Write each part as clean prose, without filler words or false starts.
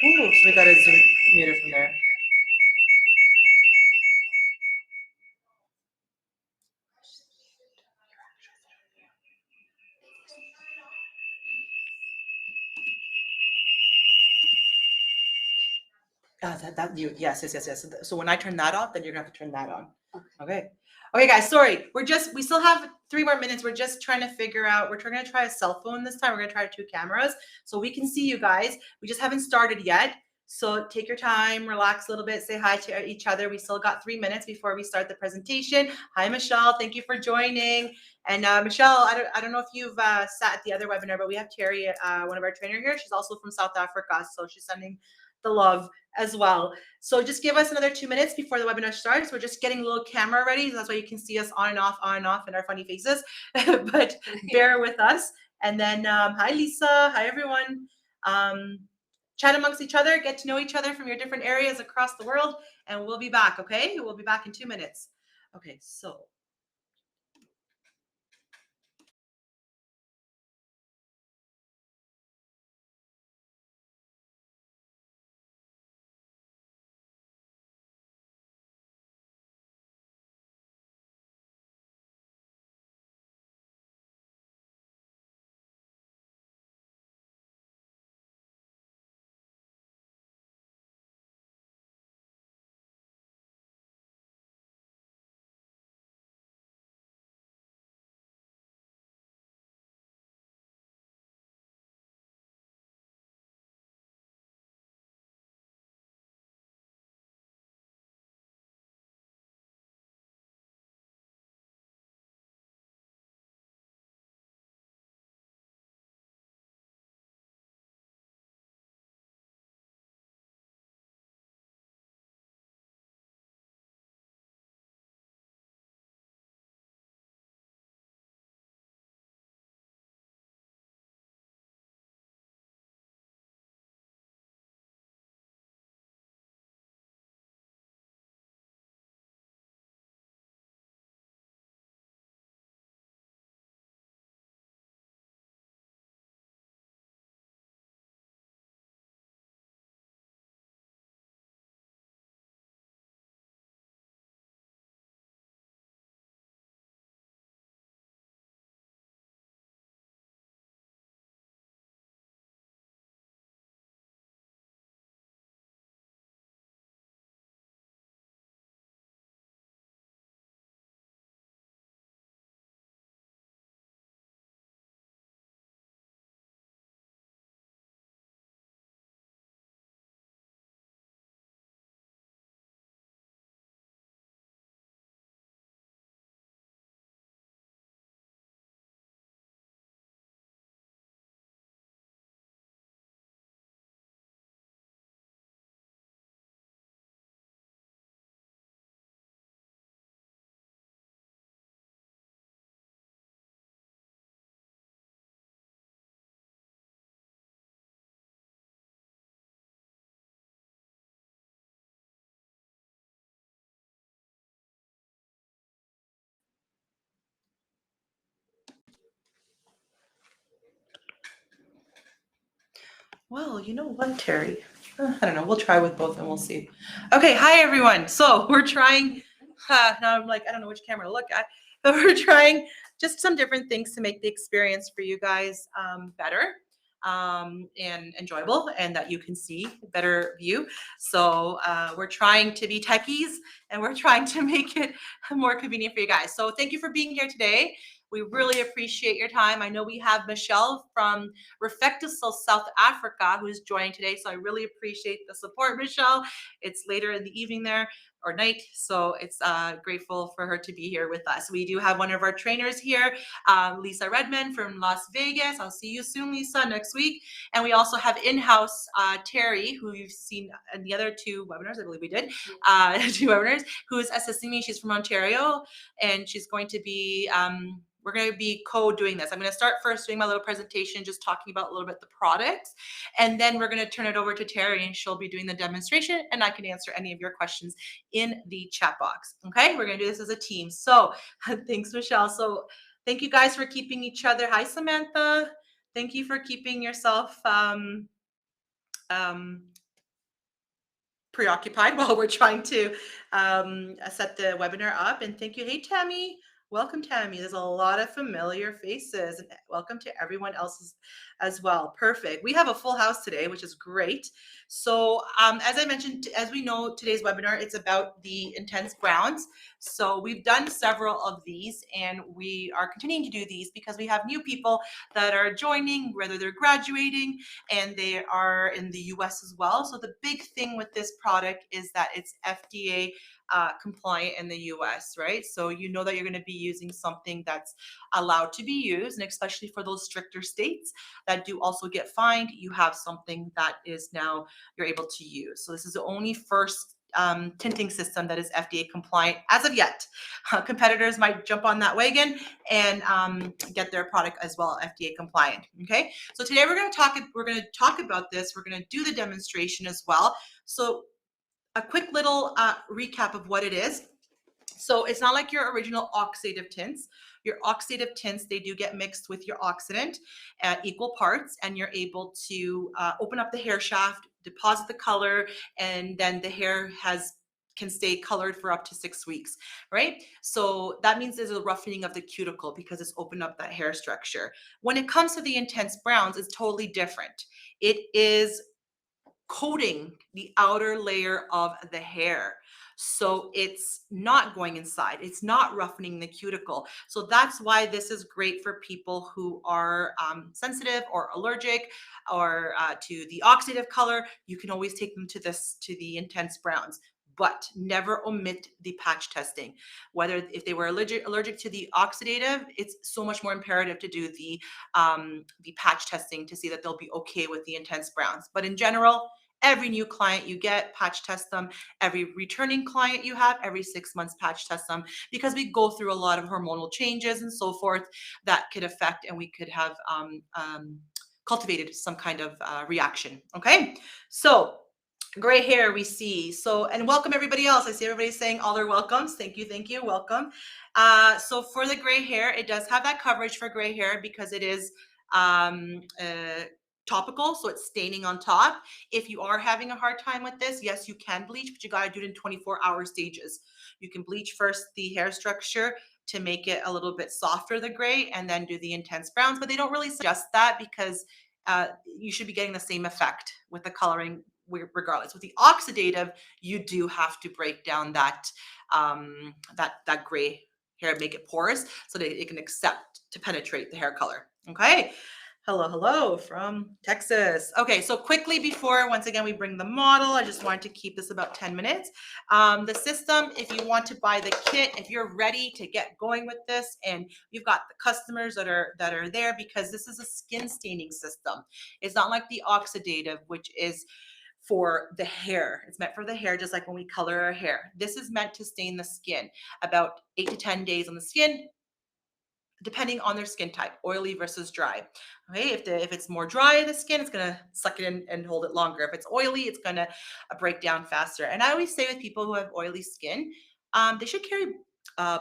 Ooh, so we got to zoom mute it from there. Yes. So when I turn that off, then you're gonna have to turn that on. Okay. Okay, guys. Sorry, we still have 3 more minutes. We're just trying to figure out. We're gonna try a cell phone this time. We're gonna try 2 cameras so we can see you guys. We just haven't started yet. So take your time, relax a little bit, say hi to each other. We still got 3 minutes before we start the presentation. Hi, Michelle. Thank you for joining. And Michelle, I don't know if you've sat at the other webinar, but we have Terry, one of our trainer here. She's also from South Africa, so she's sending the love as well. So just give us another 2 minutes before the webinar starts. We're just getting a little camera ready. That's why you can see us on and off, in our funny faces. But bear with us. And then, hi, Lisa. Hi, everyone. Chat amongst each other, get to know each other from your different areas across the world. And we'll be back, okay? We'll be back in 2 minutes. Okay, so. Well, you know what, Terry? I don't know. We'll try with both and we'll see. Okay, hi everyone. So we're trying. Now I'm like, I don't know which camera to look at, but we're trying just some different things to make the experience for you guys better and enjoyable, and that you can see a better view. So we're trying to be techies, and we're trying to make it more convenient for you guys. So thank you for being here today. We really appreciate your time. I know we have Michelle from RefectoCil South Africa who's joining today. So I really appreciate the support, Michelle. It's later in the evening there or night. So it's grateful for her to be here with us. We do have one of our trainers here, Lisa Redmond from Las Vegas. I'll see you soon, Lisa, next week. And we also have in-house Terry, who you've seen in the other 2 webinars, I believe we did, 2 webinars, who is assisting me. She's from Ontario, and she's going to be we're going to be co-doing this. I'm going to start first doing my little presentation, just talking about a little bit the products, and then we're going to turn it over to Terry, and she'll be doing the demonstration, and I can answer any of your questions in the chat box. Okay, we're going to do this as a team. So thanks, Michelle. So thank you guys for keeping each other. Hi, Samantha. Thank you for keeping yourself preoccupied while we're trying to set the webinar up. And thank you. Hey, Tammy. Welcome, Tammy. There's a lot of familiar faces, and welcome to everyone else as well. Perfect. We have a full house today, which is great. So as I mentioned, as we know, today's webinar, it's about the intense browns. So we've done several of these, and we are continuing to do these because we have new people that are joining, whether they're graduating, and they are in the US as well. So the big thing with this product is that it's FDA compliant in the US, right? So you know that you're going to be using something that's allowed to be used, and especially for those stricter states that do also get fined, you have something that is now you're able to use. So this is the only first tinting system that is FDA compliant as of yet. Competitors might jump on that wagon and get their product as well FDA compliant. Okay, so today we're going to talk about this. We're going to do the demonstration as well. So a quick little recap of what it is. So it's not like your original oxidative tints. Your oxidative tints, they do get mixed with your oxidant at equal parts, and you're able to open up the hair shaft, deposit the color, and then the hair can stay colored for up to 6 weeks, right? So that means there's a roughening of the cuticle because it's opened up that hair structure. When it comes to the intense browns, it's totally different. It is coating the outer layer of the hair. So it's not going inside. It's not roughening the cuticle. So that's why this is great for people who are sensitive or allergic or to the oxidative color. You can always take them to the intense browns, but never omit the patch testing. Whether if they were allergic to the oxidative, it's so much more imperative to do the patch testing to see that they'll be okay with the intense browns. But in general, every new client you get, patch test them. Every returning client you have, every 6 months, patch test them, because we go through a lot of hormonal changes and so forth that could affect, and we could have cultivated some kind of reaction. Okay, so gray hair we see. So, and welcome everybody else. I see everybody saying all their welcomes. Thank you, welcome. So for the gray hair, it does have that coverage for gray hair because it is topical, so it's staining on top. If you are having a hard time with this, yes, you can bleach, but you got to do it in 24-hour stages. You can bleach first the hair structure to make it a little bit softer, the gray, and then do the intense browns, but they don't really suggest that because you should be getting the same effect with the coloring regardless. With the oxidative, you do have to break down that that gray hair, make it porous so that it can accept to penetrate the hair color. Okay. Hello from Texas. Okay, so quickly before, once again, we bring the model, I just wanted to keep this about 10 minutes. The system, if you want to buy the kit, if you're ready to get going with this, and you've got the customers that are there, because this is a skin staining system. It's not like the oxidative, which is for the hair. It's meant for the hair, just like when we color our hair. This is meant to stain the skin, about 8 to 10 days on the skin, depending on their skin type, oily versus dry. Okay, if it's more dry in the skin, it's gonna suck it in and hold it longer. If it's oily, it's gonna break down faster. And I always say with people who have oily skin, they should carry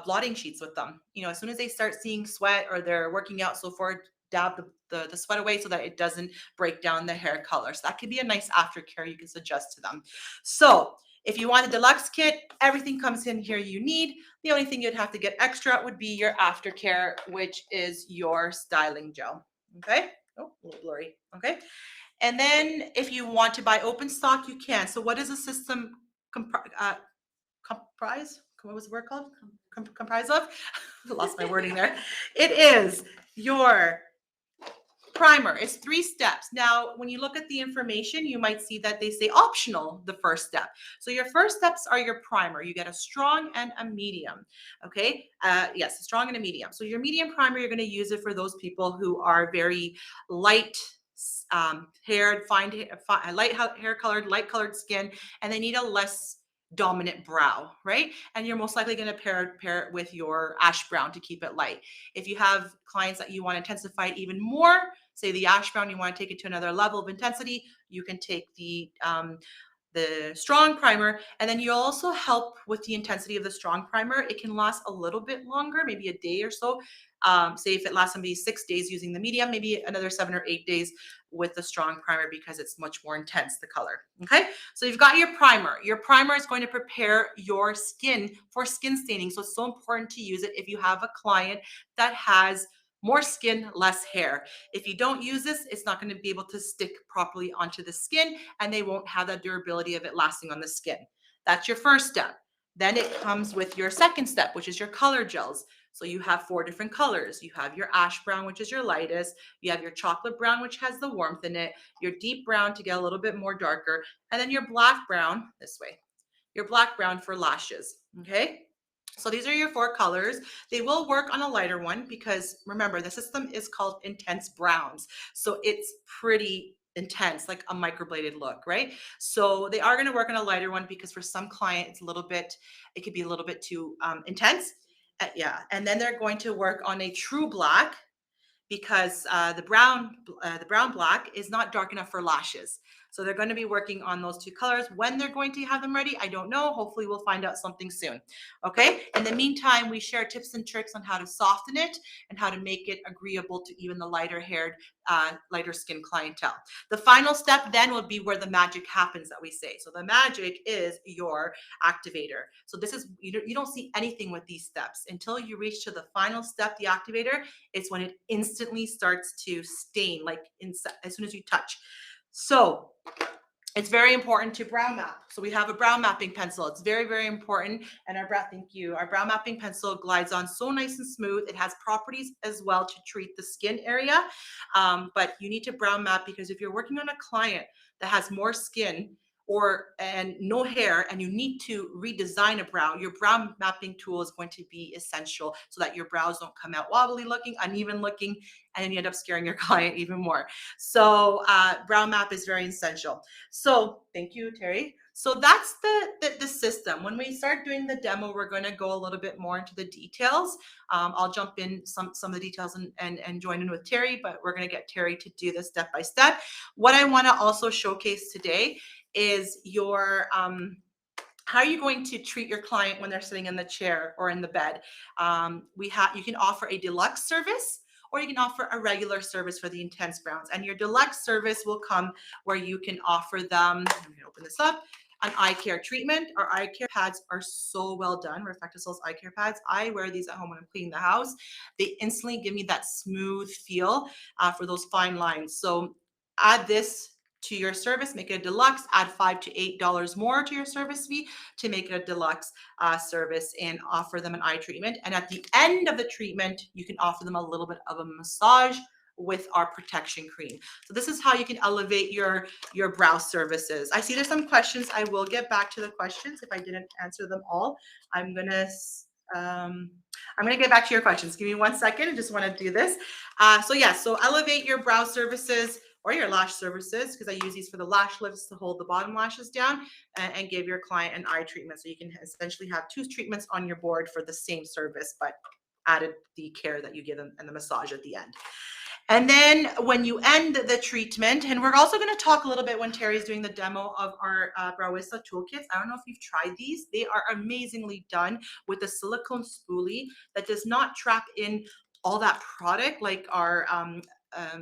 blotting sheets with them. You know, as soon as they start seeing sweat or they're working out, so forth, dab the sweat away so that it doesn't break down the hair color. So that could be a nice aftercare you can suggest to them. So if you want a deluxe kit, everything comes in here you need. The only thing you'd have to get extra would be your aftercare, which is your styling gel. Okay. Oh, a little blurry. Okay. And then if you want to buy open stock, you can. So what does a system comprise? What was the word called? Comprise of? I lost my wording there. It is your primer. It's 3 steps. Now, when you look at the information, you might see that they say optional, the first step. So your first steps are your primer. You get a strong and a medium. Okay. Yes, a strong and a medium. So your medium primer, you're going to use it for those people who are very light haired, light hair colored, light colored skin, and they need a less dominant brow, right? And you're most likely going to pair it with your ash brown to keep it light. If you have clients that you want to intensify it even more, say the ash brown, you want to take it to another level of intensity, you can take the the strong primer, and then you also help with the intensity of the strong primer. It can last a little bit longer, maybe a day or so. Say if it lasts somebody 6 days using the medium, maybe another 7 or 8 days with the strong primer because it's much more intense, the color. Okay, so you've got your primer. Your primer is going to prepare your skin for skin staining. So it's so important to use it if you have a client that has more skin, less hair. If you don't use this, it's not going to be able to stick properly onto the skin, and they won't have that durability of it lasting on the skin. That's your first step. Then it comes with your second step, which is your color gels. So you have 4 different colors. You have your ash brown, which is your lightest. You have your chocolate brown, which has the warmth in it. Your deep brown to get a little bit more darker. And then your black brown, this way. Your black brown for lashes, okay? So these are your 4 colors. They will work on a lighter one because remember, the system is called Intense Browns. So it's pretty intense, like a microbladed look, right? So they are going to work on a lighter one because for some client, it's a little bit, it could be a little bit too intense. Yeah. And then they're going to work on a true black because the brown black is not dark enough for lashes. So they're going to be working on those 2 colors. When they're going to have them ready, I don't know. Hopefully we'll find out something soon. Okay. In the meantime, we share tips and tricks on how to soften it and how to make it agreeable to even the lighter haired, lighter skin clientele. The final step then will be where the magic happens that we say. So the magic is your activator. So this is, you don't see anything with these steps until you reach to the final step, the activator. It's when it instantly starts to stain, like as soon as you touch. So it's very important to brow map. So we have a brow mapping pencil. It's very, very important. And our brow mapping pencil glides on so nice and smooth. It has properties as well to treat the skin area. But you need to brow map because if you're working on a client that has more skin and no hair, and you need to redesign a brow, your brow mapping tool is going to be essential so that your brows don't come out wobbly looking, uneven looking, and then you end up scaring your client even more. So brow map is very essential. So thank you, Terry. So that's the system. When we start doing the demo, we're going to go a little bit more into the details. I'll jump in some of the details and join in with Terry, but we're going to get Terry to do this step by step. What I want to also showcase today is your how are you going to treat your client when they're sitting in the chair or in the bed? You can offer a deluxe service, or you can offer a regular service for the intense browns. And your deluxe service will come where you can offer them, I'm going to open this up, an eye care treatment. Our eye care pads are so well done. RefectoCil's eye care pads. I wear these at home when I'm cleaning the house. They instantly give me that smooth feel for those fine lines. So add this to your service, make it a deluxe, add $5 to $8 more to your service fee to make it a deluxe service and offer them an eye treatment. And at the end of the treatment, you can offer them a little bit of a massage with our protection cream. So this is how you can elevate your brow services. I see there's some questions. I will get back to the questions if I didn't answer them all. I'm gonna get back to your questions. Give me 1 second. I just want to do this. So elevate your brow services or your lash services, because I use these for the lash lifts to hold the bottom lashes down, and give your client an eye treatment. So you can essentially have 2 treatments on your board for the same service, but added the care that you give them and the massage at the end. And then when you end the treatment, and we're also going to talk a little bit when Terry's doing the demo of our Browista toolkits. I don't know if you've tried these. They are amazingly done with a silicone spoolie that does not trap in all that product like our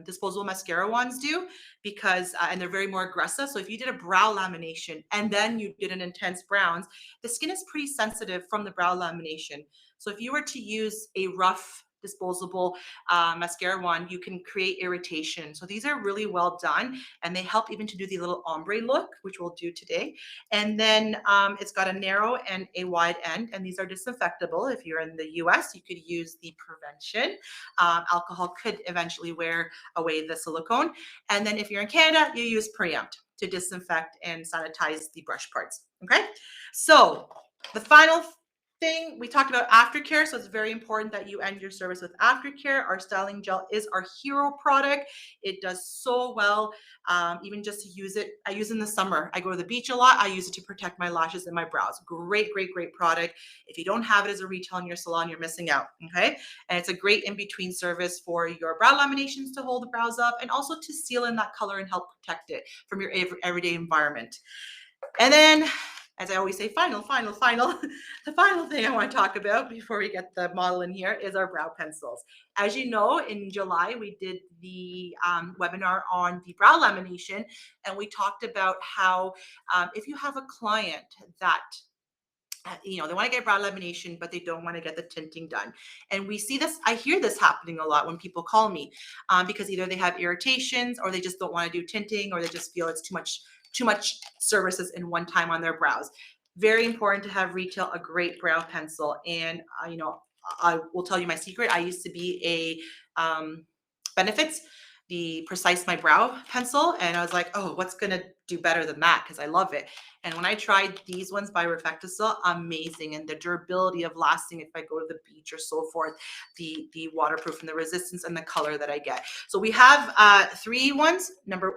disposable mascara ones do, because and they're very more aggressive. So if you did a brow lamination and then you did an intense browns, the skin is pretty sensitive from the brow lamination. So if you were to use a rough disposable mascara one, you can create irritation. So these are really well done, and they help even to do the little ombre look, which we'll do today. And then it's got a narrow and a wide end, and these are disinfectable. If you're in the US, you could use the prevention. Alcohol could eventually wear away the silicone. And then if you're in Canada, you use Preempt to disinfect and sanitize the brush parts. Okay, so the final thing, we talked about aftercare, so it's very important that you end your service with aftercare. Our styling gel is our hero product. It does so well, even just to use it. I use it in the summer. I go to the beach a lot. I use it to protect my lashes and my brows. Great, great, great product. If you don't have it as a retail in your salon, you're missing out, okay? And it's a great in-between service for your brow laminations to hold the brows up, and also to seal in that color and help protect it from your everyday environment. And then, as I always say, final, the final thing I want to talk about before we get the model in here is our brow pencils. As you know, in July, we did the webinar on the brow lamination, and we talked about how if you have a client that they want to get brow lamination, but they don't want to get the tinting done. And we see this, I hear this happening a lot when people call me because either they have irritations or they just don't want to do tinting, or they just feel it's too much services in one time on their brows. Very important to have retail a great brow pencil. And, I will tell you my secret. I used to be a Benefits, the Precise My Brow pencil. And I was like, oh, what's going to do better than that? Because I love it. And when I tried these ones by RefectoCil, amazing. And the durability of lasting if I go to the beach or so forth, the waterproof and the resistance and the color that I get. So we have three ones.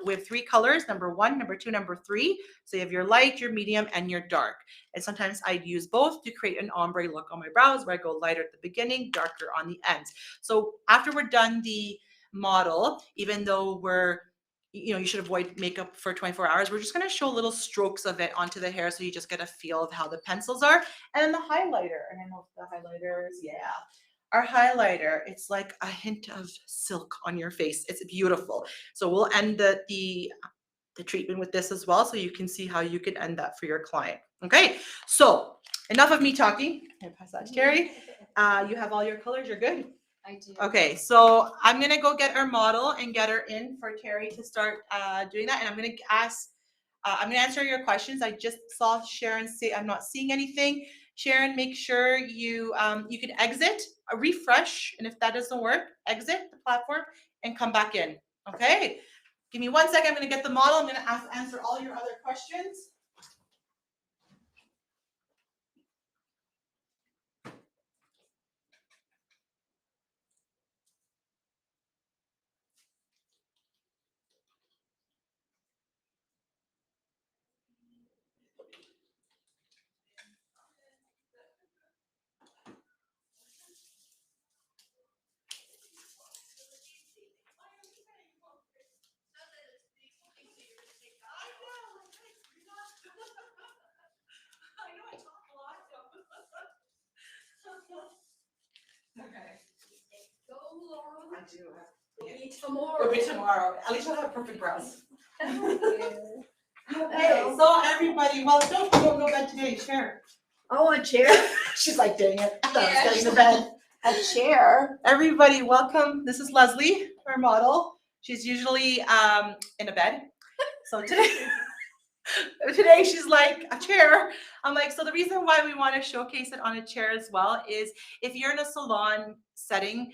We have three colors, number 1, number 2, number 3. So you have your light, your medium, and your dark. And sometimes I use both to create an ombre look on my brows where I go lighter at the beginning, darker on the ends. So after we're done the model, even though you should avoid makeup for 24 hours. We're just going to show little strokes of it onto the hair so you just get a feel of how the pencils are. And then the highlighter, and I know the highlighters, our highlighter, it's like a hint of silk on your face. It's beautiful. So we'll end the treatment with this as well, so you can see how you can end that for your client. Okay, so enough of me talking. I'm gonna pass that to Terry. You have all your colors, you're good? I do. Okay, so I'm gonna go get our model and get her in for Terry to start doing that. And I'm gonna answer your questions. I just saw Sharon say I'm not seeing anything. Sharon, make sure you can exit, refresh, and if that doesn't work, exit the platform and come back in. Okay, give me 1 second. I'm gonna get the model. I'm gonna answer all your other questions. Okay. Go, Laura. I do. It'll be tomorrow. It'll be tomorrow. At least I'll have perfect brows. Okay, Okay, so everybody, well, don't go to bed today. Sharon. oh, a chair? She's like, dang it. I thought I was Yeah. getting to bed. A chair? Everybody, welcome. This is Leslie, our model. She's usually in a bed. So today she's like, a chair. I'm like, so the reason why we want to showcase it on a chair as well is if you're in a salon setting,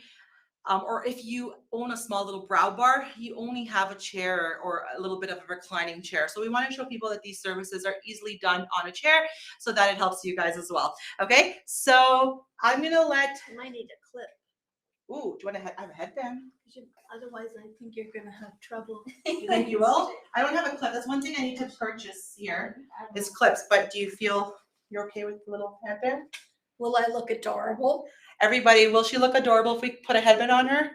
or if you own a small little brow bar, you only have a chair or a little bit of a reclining chair. So we want to show people that these services are easily done on a chair so that it helps you guys as well. Okay, so I'm going to let, You might need a clip. ooh, do you want to have a headband? Otherwise, I think you're going to have trouble. You think you will? I don't have a clip. That's one thing I need to purchase here is clips. But do you feel you're okay with the little headband? Will I look adorable? Everybody, will she look adorable if we put a headband on her?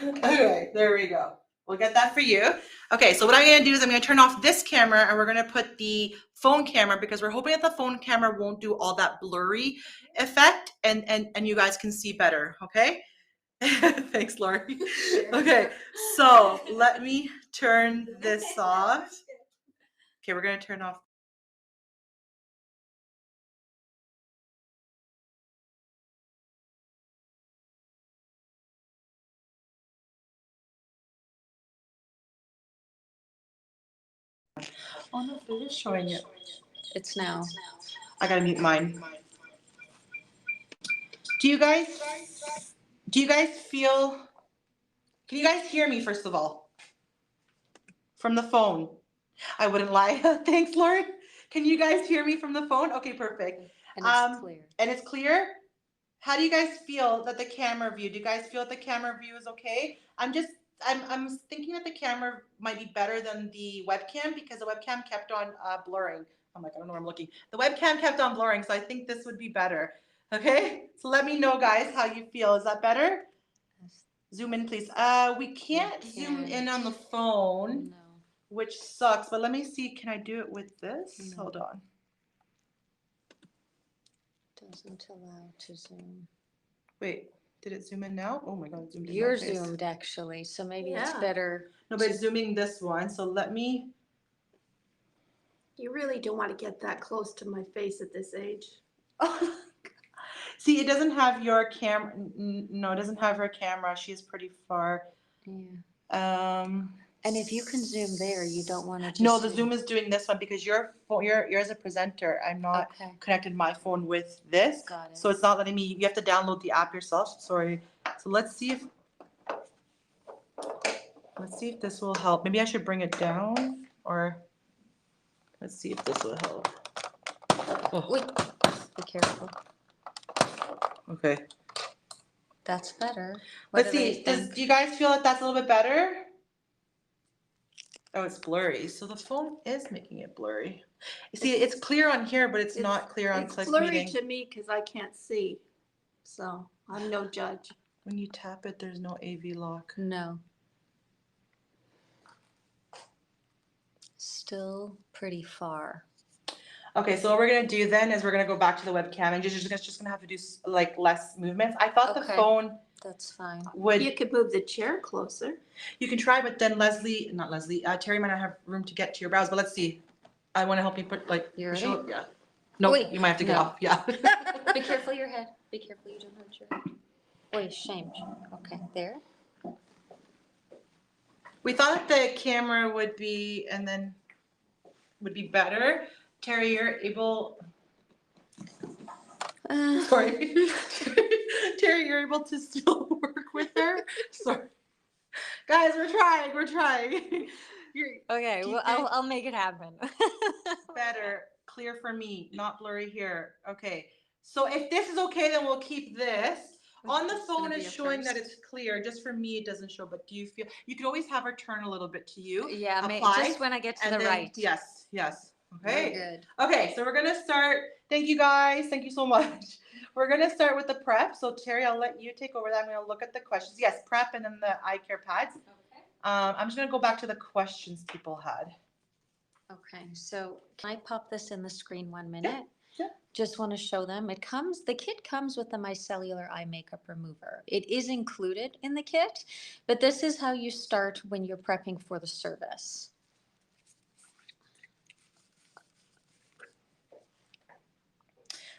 Okay, there we go. We'll get that for you. Okay, so what I'm gonna do is I'm gonna turn off this camera and we're gonna put the phone camera because we're hoping that the phone camera won't do all that blurry effect and you guys can see better, okay? Thanks, Lori. Okay, so let me turn this off. Okay, we're gonna turn off. Oh no, it is showing it. It's now. I gotta mute mine. Do you guys feel, can you guys hear me first of all? From the phone. I wouldn't lie. Thanks, Lauren. Can you guys hear me from the phone? Okay, perfect. And it's clear. And it's clear? How do you guys feel that the camera view? Do you guys feel that the camera view is okay? I'm thinking that the camera might be better than the webcam because the webcam kept on blurring. I'm like, I don't know where I'm looking. The webcam kept on blurring, so I think this would be better. Okay, so let me know, guys, how you feel. Is that better? Zoom in, please. We can't zoom in on the phone. No. which sucks. But let me see. Can I do it with this? No. Hold on. Doesn't allow to zoom. Wait, did it zoom in now? Oh my God, it zoomed in my You're face. zoomed actually, so maybe it's Yeah. better. No, but it's zooming this one. So let me. You really don't want to get that close to my face at this age. See, it doesn't have your camera. No, it doesn't have her camera. She's pretty far. Yeah. And if you can zoom there, you don't want to just. No, the Zoom is doing this one because you're as a presenter. I'm not Okay. connected my phone with this. Got it. So it's not letting me. You have to download the app yourself. Sorry. So let's see if this will help. Maybe I should bring it down, or let's see if this will help. Oh, Wait, be careful. okay. That's better. Let's see. Do you guys feel that that's a little bit better? Oh, it's blurry. So the phone is making it blurry. You see, it's clear on here, but it's not clear on It's Click blurry Meeting. to me because I can't see. So I'm no judge. When you tap it, there's no AV lock. No. Still pretty far. Okay, so what we're gonna do then is we're gonna go back to the webcam and just gonna have to do like less movements. I thought the Okay. phone That's fine. would. You could move the chair closer. You can try, but then Terry might not have room to get to your brows. But let's see. I want to help you put like. You ready? Yeah. No, Wait, you might have to get no. off. Yeah. Be careful your head. Be careful you don't hurt your head. Wait, shame. Okay, there. We thought the camera would be better. Terry, you're able. Sorry. Terry, you're able to still work with her? Sorry. Guys, we're trying. Okay, well, I'll make it happen. Better, clear for me, not blurry here. Okay. So if this is okay, then we'll keep this. On the It's phone gonna be it's a showing that first. it's clear. Just for me, it doesn't show. But do you feel you can always have her turn a little bit to you? Yeah, Apply, just when I get to and the then, right. Yes. Very Okay. good. Okay, so we're gonna start. Thank you guys. Thank you so much. We're gonna start with the prep. So Terry, I'll let you take over that. I'm gonna look at the questions. Yes, prep and then the eye care pads. Okay. I'm just gonna go back to the questions people had. Okay, so can I pop this in the screen 1 minute? Yeah. Just want to show them. The kit comes with the micellar eye makeup remover. It is included in the kit, but this is how you start when you're prepping for the service.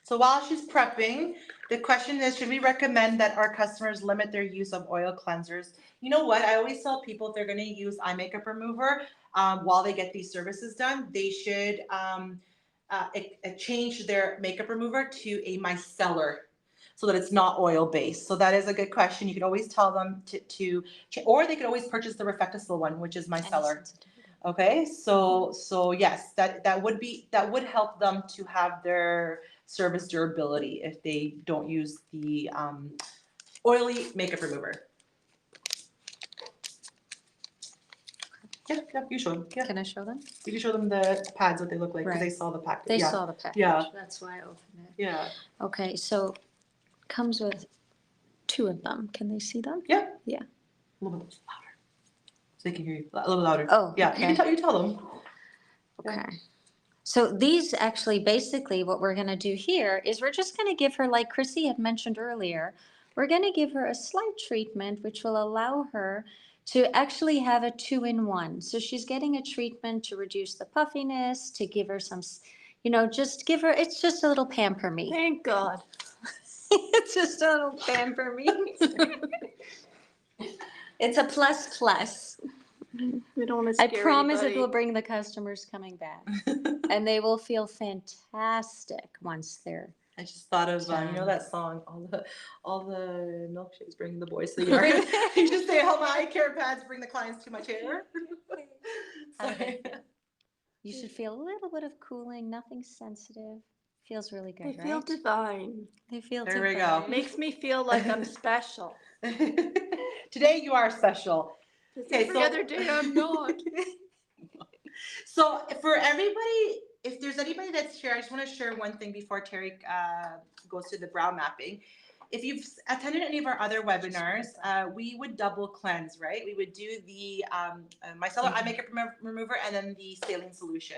So while she's prepping, the question is, should we recommend that our customers limit their use of oil cleansers? You know what? I always tell people if they're going to use eye makeup remover while they get these services done, they should change their makeup remover to a micellar so that it's not oil based. So that is a good question. You can always tell them or they could always purchase the RefectoCil one, which is micellar. Okay, so yes, that would help them to have their service durability if they don't use the oily makeup remover. Yeah, you show them. Yeah, Can I show them? you can show them the pads, what they look like, because they Right. saw the package. They Yeah. saw the package. Yeah. That's why I opened it. Yeah. Okay, so comes with 2 of them. Can they see them? Yeah. Yeah. A little bit louder, so they can hear you. A little louder. Oh, yeah. okay. You tell them. Okay. Yeah. So these actually, basically what we're going to do here is we're just going to give her, like Chrissy had mentioned earlier, we're going to give her a slight treatment which will allow her to actually have a 2-in-1. So she's getting a treatment to reduce the puffiness, to give her some, just give her, it's just a little pamper me. Thank God. It's just a little pamper me. It's a plus. We don't want to I scare promise it anybody. will bring the customers coming back. And they will feel fantastic once they're. I just thought of you know that song, all the milkshakes bring the boys to the yard. You just say, "Help my eye care pads bring the clients to my chair." Sorry. You should feel a little bit of cooling, nothing sensitive. Feels really good, They right? feel divine. They feel There we divine. go. Makes me feel like I'm special. Today you are special. 'Cause Okay, every so- other day I'm not. So for everybody, if there's anybody that's here, I just want to share one thing before Terry goes to the brow mapping. if you've attended any of our other webinars, we would double cleanse, right? We would do the micellar eye makeup remover and then the saline solution.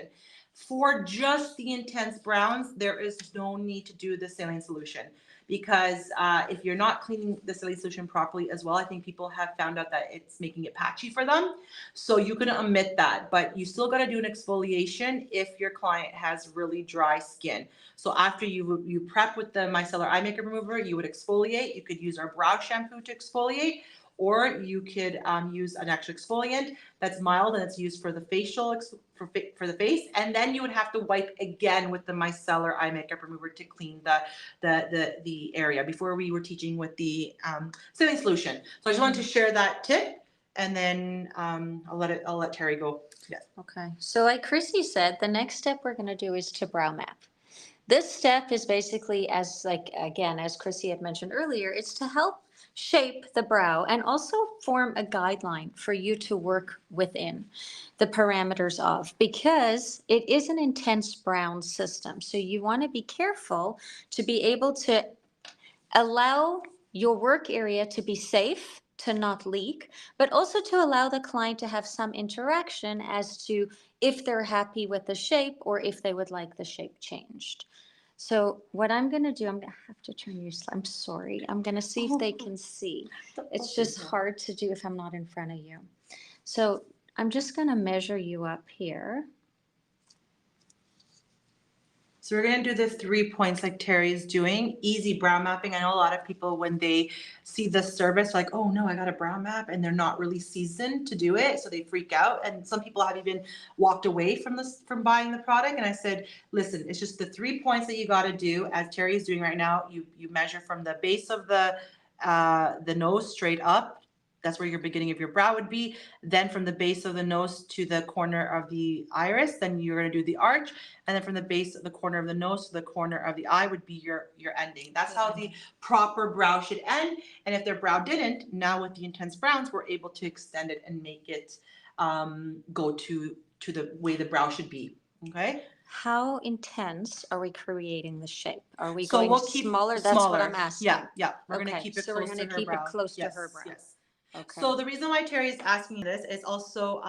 For just the intense browns, there is no need to do the saline solution because if you're not cleaning the saline solution properly as well, I think people have found out that it's making it patchy for them. So you can omit that, but you still got to do an exfoliation if your client has really dry skin. So after you prep with the micellar eye makeup remover, you would exfoliate. You could use our brow shampoo to exfoliate, or you could use an extra exfoliant that's mild and it's used for the facial for the face, and then you would have to wipe again with the micellar eye makeup remover to clean the area. Before we were teaching with the saline solution. So I just wanted to share that tip, and then I'll let Terry go. Yes. Okay. So like Chrissy said, the next step we're going to do is to brow map. This step is basically, as Chrissy had mentioned earlier, it's to help shape the brow and also form a guideline for you to work within the parameters of, because it is an intense brown system. So you want to be careful to be able to allow your work area to be safe, to not leak, but also to allow the client to have some interaction as to if they're happy with the shape or if they would like the shape changed. So what I'm going to do, I'm going to have to turn you, I'm sorry. I'm going to see if they can see. It's just hard to do if I'm not in front of you. So I'm just going to measure you up here. So we're going to do the 3 points like Terry is doing. Easy brow mapping. I know a lot of people, when they see the service, like, oh no, I got a brow map, and they're not really seasoned to do it, so they freak out. And some people have even walked away from buying the product. And I said, listen, it's just the 3 points that you got to do, as Terry is doing right now. You measure from the base of the nose straight up. That's where your beginning of your brow would be. Then from the base of the nose to the corner of the iris, then you're going to do the arch. And then from the base of the corner of the nose to the corner of the eye would be your ending. That's how the proper brow should end. And if their brow didn't, now with the intense browns, we're able to extend it and make it go to the way the brow should be. Okay. How intense are we creating the shape? Are we So going we'll keep smaller? That's what I'm asking. Yeah. We're going to Okay, keep it so close we're to going to her keep brow. it close to Yes, her brow. yes. Okay. So the reason why Terry is asking this is also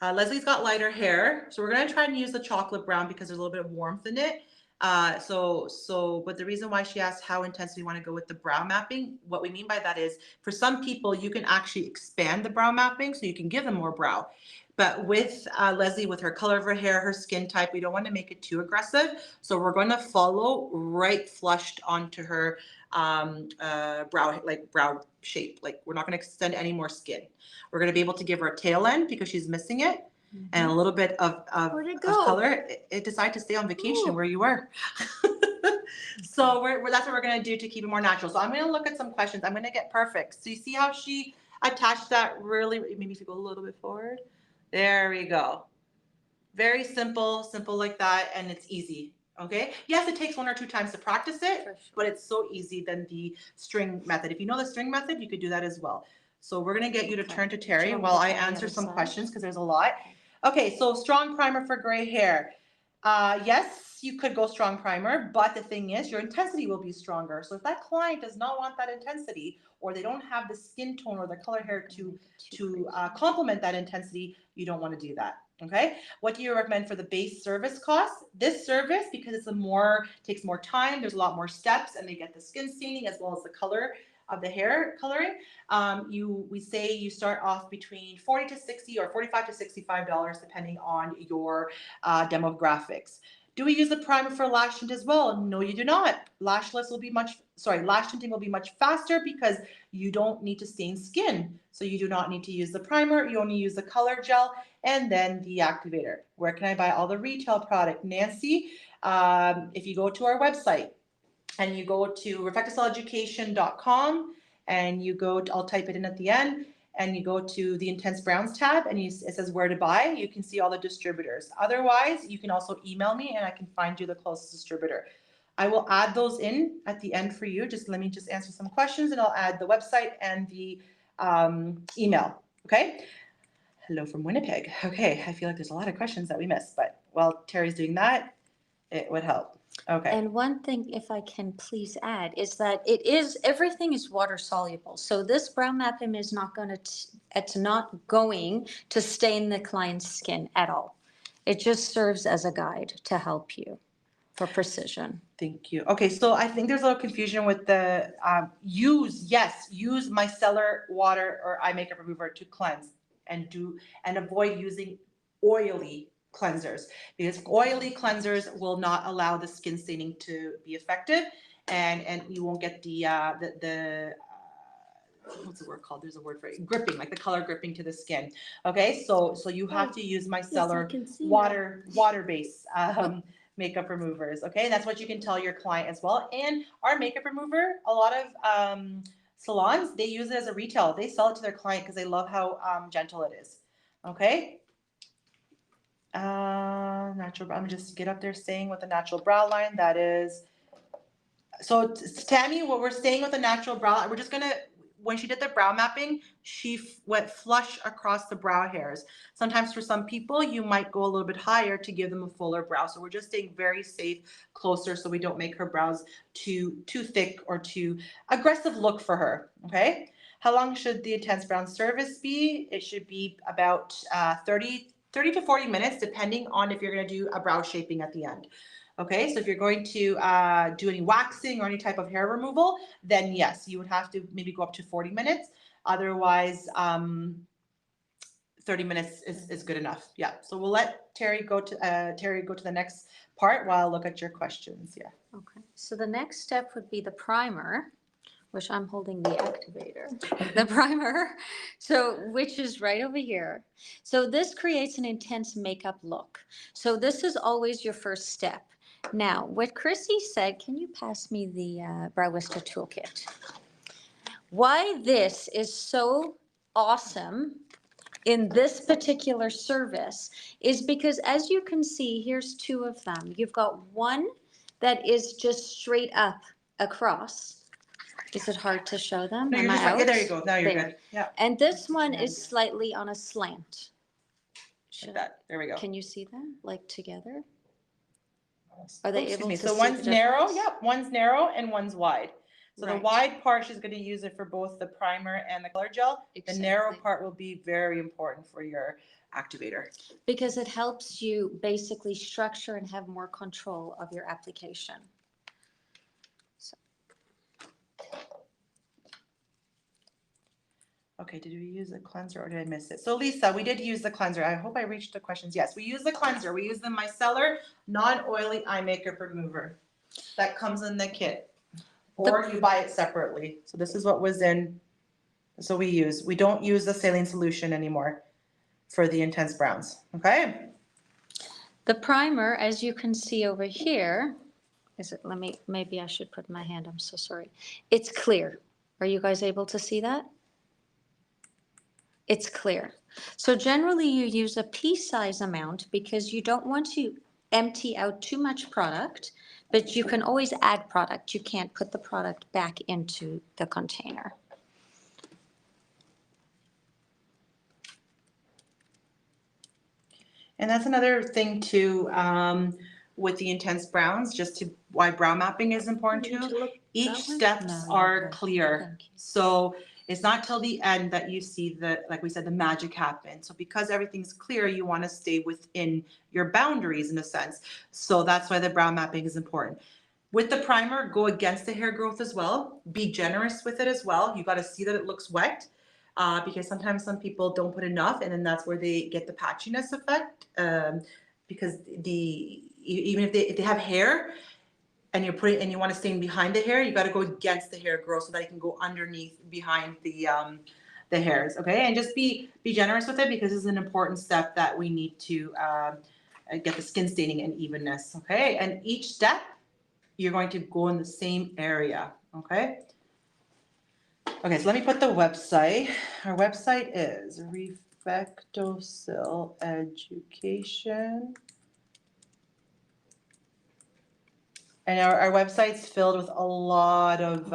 Leslie's got lighter hair, so we're gonna try and use the chocolate brown because there's a little bit of warmth in it. But the reason why she asked how intense we want to go with the brow mapping, what we mean by that is, for some people, you can actually expand the brow mapping, so you can give them more brow. But with Leslie, with her color of her hair, her skin type, we don't want to make it too aggressive. So we're going to follow right flushed onto her brow shape. Like, we're not going to extend any more skin. We're going to be able to give her a tail end because she's missing it, and a little bit of color. It decided to stay on vacation where you were. So that's what we're going to do to keep it more natural. So I'm going to look at some questions. I'm going to get perfect. So you see how she attached that really, maybe if you go a little bit forward. There we go. Very simple like that, and it's easy. Okay. Yes, it takes 1 or 2 times to practice it, sure. But it's so easy than the string method. If you know the string method, you could do that as well. So we're going to get you to turn to Terry while I answer some questions, because there's a lot. Okay. So strong primer for gray hair. Yes, you could go strong primer, but the thing is, your intensity will be stronger. So if that client does not want that intensity, or they don't have the skin tone or the color hair to complement that intensity, you don't want to do that. Okay. What do you recommend for the base service cost? This service, because it's takes more time, there's a lot more steps, and they get the skin staining as well as the color of the hair coloring. We say you start off between $40 to $60 or $45 to $65, depending on your demographics. Do we use the primer for lash tint as well? No, you do not. Lash tinting will be much faster because you don't need to stain skin. So you do not need to use the primer. You only use the color gel and then the activator. Where can I buy all the retail product? Nancy, if you go to our website and you go to RefectoCilEducation.com and I'll type it in at the end, and you go to the Intense Browns tab and it says where to buy, you can see all the distributors. Otherwise, you can also email me and I can find you the closest distributor. I will add those in at the end for you. Let me answer some questions, and I'll add the website and the email. Okay. Hello from Winnipeg. Okay. I feel like there's a lot of questions that we missed, but while Terry's doing that, it would help. Okay. And one thing, if I can please add, is that everything is water soluble. So this brow mapping is not going to, it's not going to stain the client's skin at all. It just serves as a guide to help you for precision. Thank you. Okay, so I think there's a little confusion with the use micellar water or eye makeup remover to cleanse and avoid using oily cleansers, because oily cleansers will not allow the skin staining to be effective, and you won't get the what's the word called? There's a word for it. Gripping, like the color gripping to the skin. Okay, so you have to use micellar water-based makeup removers. Okay, and that's what you can tell your client as well. And our makeup remover, a lot of salons, they use it as a retail. They sell it to their client because they love how gentle it is. Okay. Natural. I'm just get up there saying with a natural brow line. That is. So Tammy, what we're saying with the natural brow, we're just gonna, when she did the brow mapping, she went flush across the brow hairs. Sometimes for some people, you might go a little bit higher to give them a fuller brow. So we're just staying very safe, closer, so we don't make her brows too thick or too aggressive look for her. Okay. How long should the intense brown service be? It should be about 30 to 40 minutes, depending on if you're gonna do a brow shaping at the end. Okay, so if you're going to do any waxing or any type of hair removal, then yes, you would have to maybe go up to 40 minutes. Otherwise, 30 minutes is good enough. Yeah, so we'll let Terry go to the next part while I look at your questions. Yeah. Okay, so the next step would be the primer, which I'm holding the activator, the primer, so which is right over here. So this creates an intense makeup look. So this is always your first step. Now, what Chrissy said, can you pass me the Brow Wister toolkit? Why this is so awesome in this particular service is because, as you can see, here's two of them. You've got one that is just straight up across. Is it hard to show them? No, Am you're I just right. Yeah, out? there you go. Now you're There. good. Yeah. And this one is slightly on a slant. Like that. There we go. Can you see them, like, together? Are they Excuse able me. to So see one's the narrow. difference? Yep, one's narrow and one's wide. So the Right. wide part, she's going to use it for both the primer and the color gel. The narrow Exactly. part will be very important for your activator. Because it helps you basically structure and have more control of your application. Okay, did we use the cleanser or did I miss it? So Lisa, we did use the cleanser. I hope I reached the questions. Yes, we use the cleanser. We use the micellar non-oily eye makeup remover. That comes in the kit. Or you buy it separately. So this is what was in, so we use. We don't use the saline solution anymore for the intense browns, okay? The primer, as you can see over here, maybe I should put my hand, I'm so sorry. It's clear. Are you guys able to see that? It's clear. So generally you use a pea-size amount because you don't want to empty out too much product, but you can always add product. You can't put the product back into the container. And that's another thing too, with the intense browns, just to why brow mapping is important too. Each steps are clear. So it's not till the end that you see like we said, the magic happen. So because everything's clear, you want to stay within your boundaries in a sense. So that's why the brow mapping is important. With the primer, go against the hair growth as well. Be generous with it as well. You got to see that it looks wet. Because sometimes some people don't put enough, and then that's where they get the patchiness effect. Because even if they have hair, and you want to stain behind the hair, you got to go against the hair growth so that it can go underneath behind the hairs. Okay, and just be generous with it because this is an important step that we need to get the skin staining and evenness. Okay, and each step you're going to go in the same area. Okay. Okay, so let me put the website. Our website is RefectoCil Education. And our website's filled with a lot of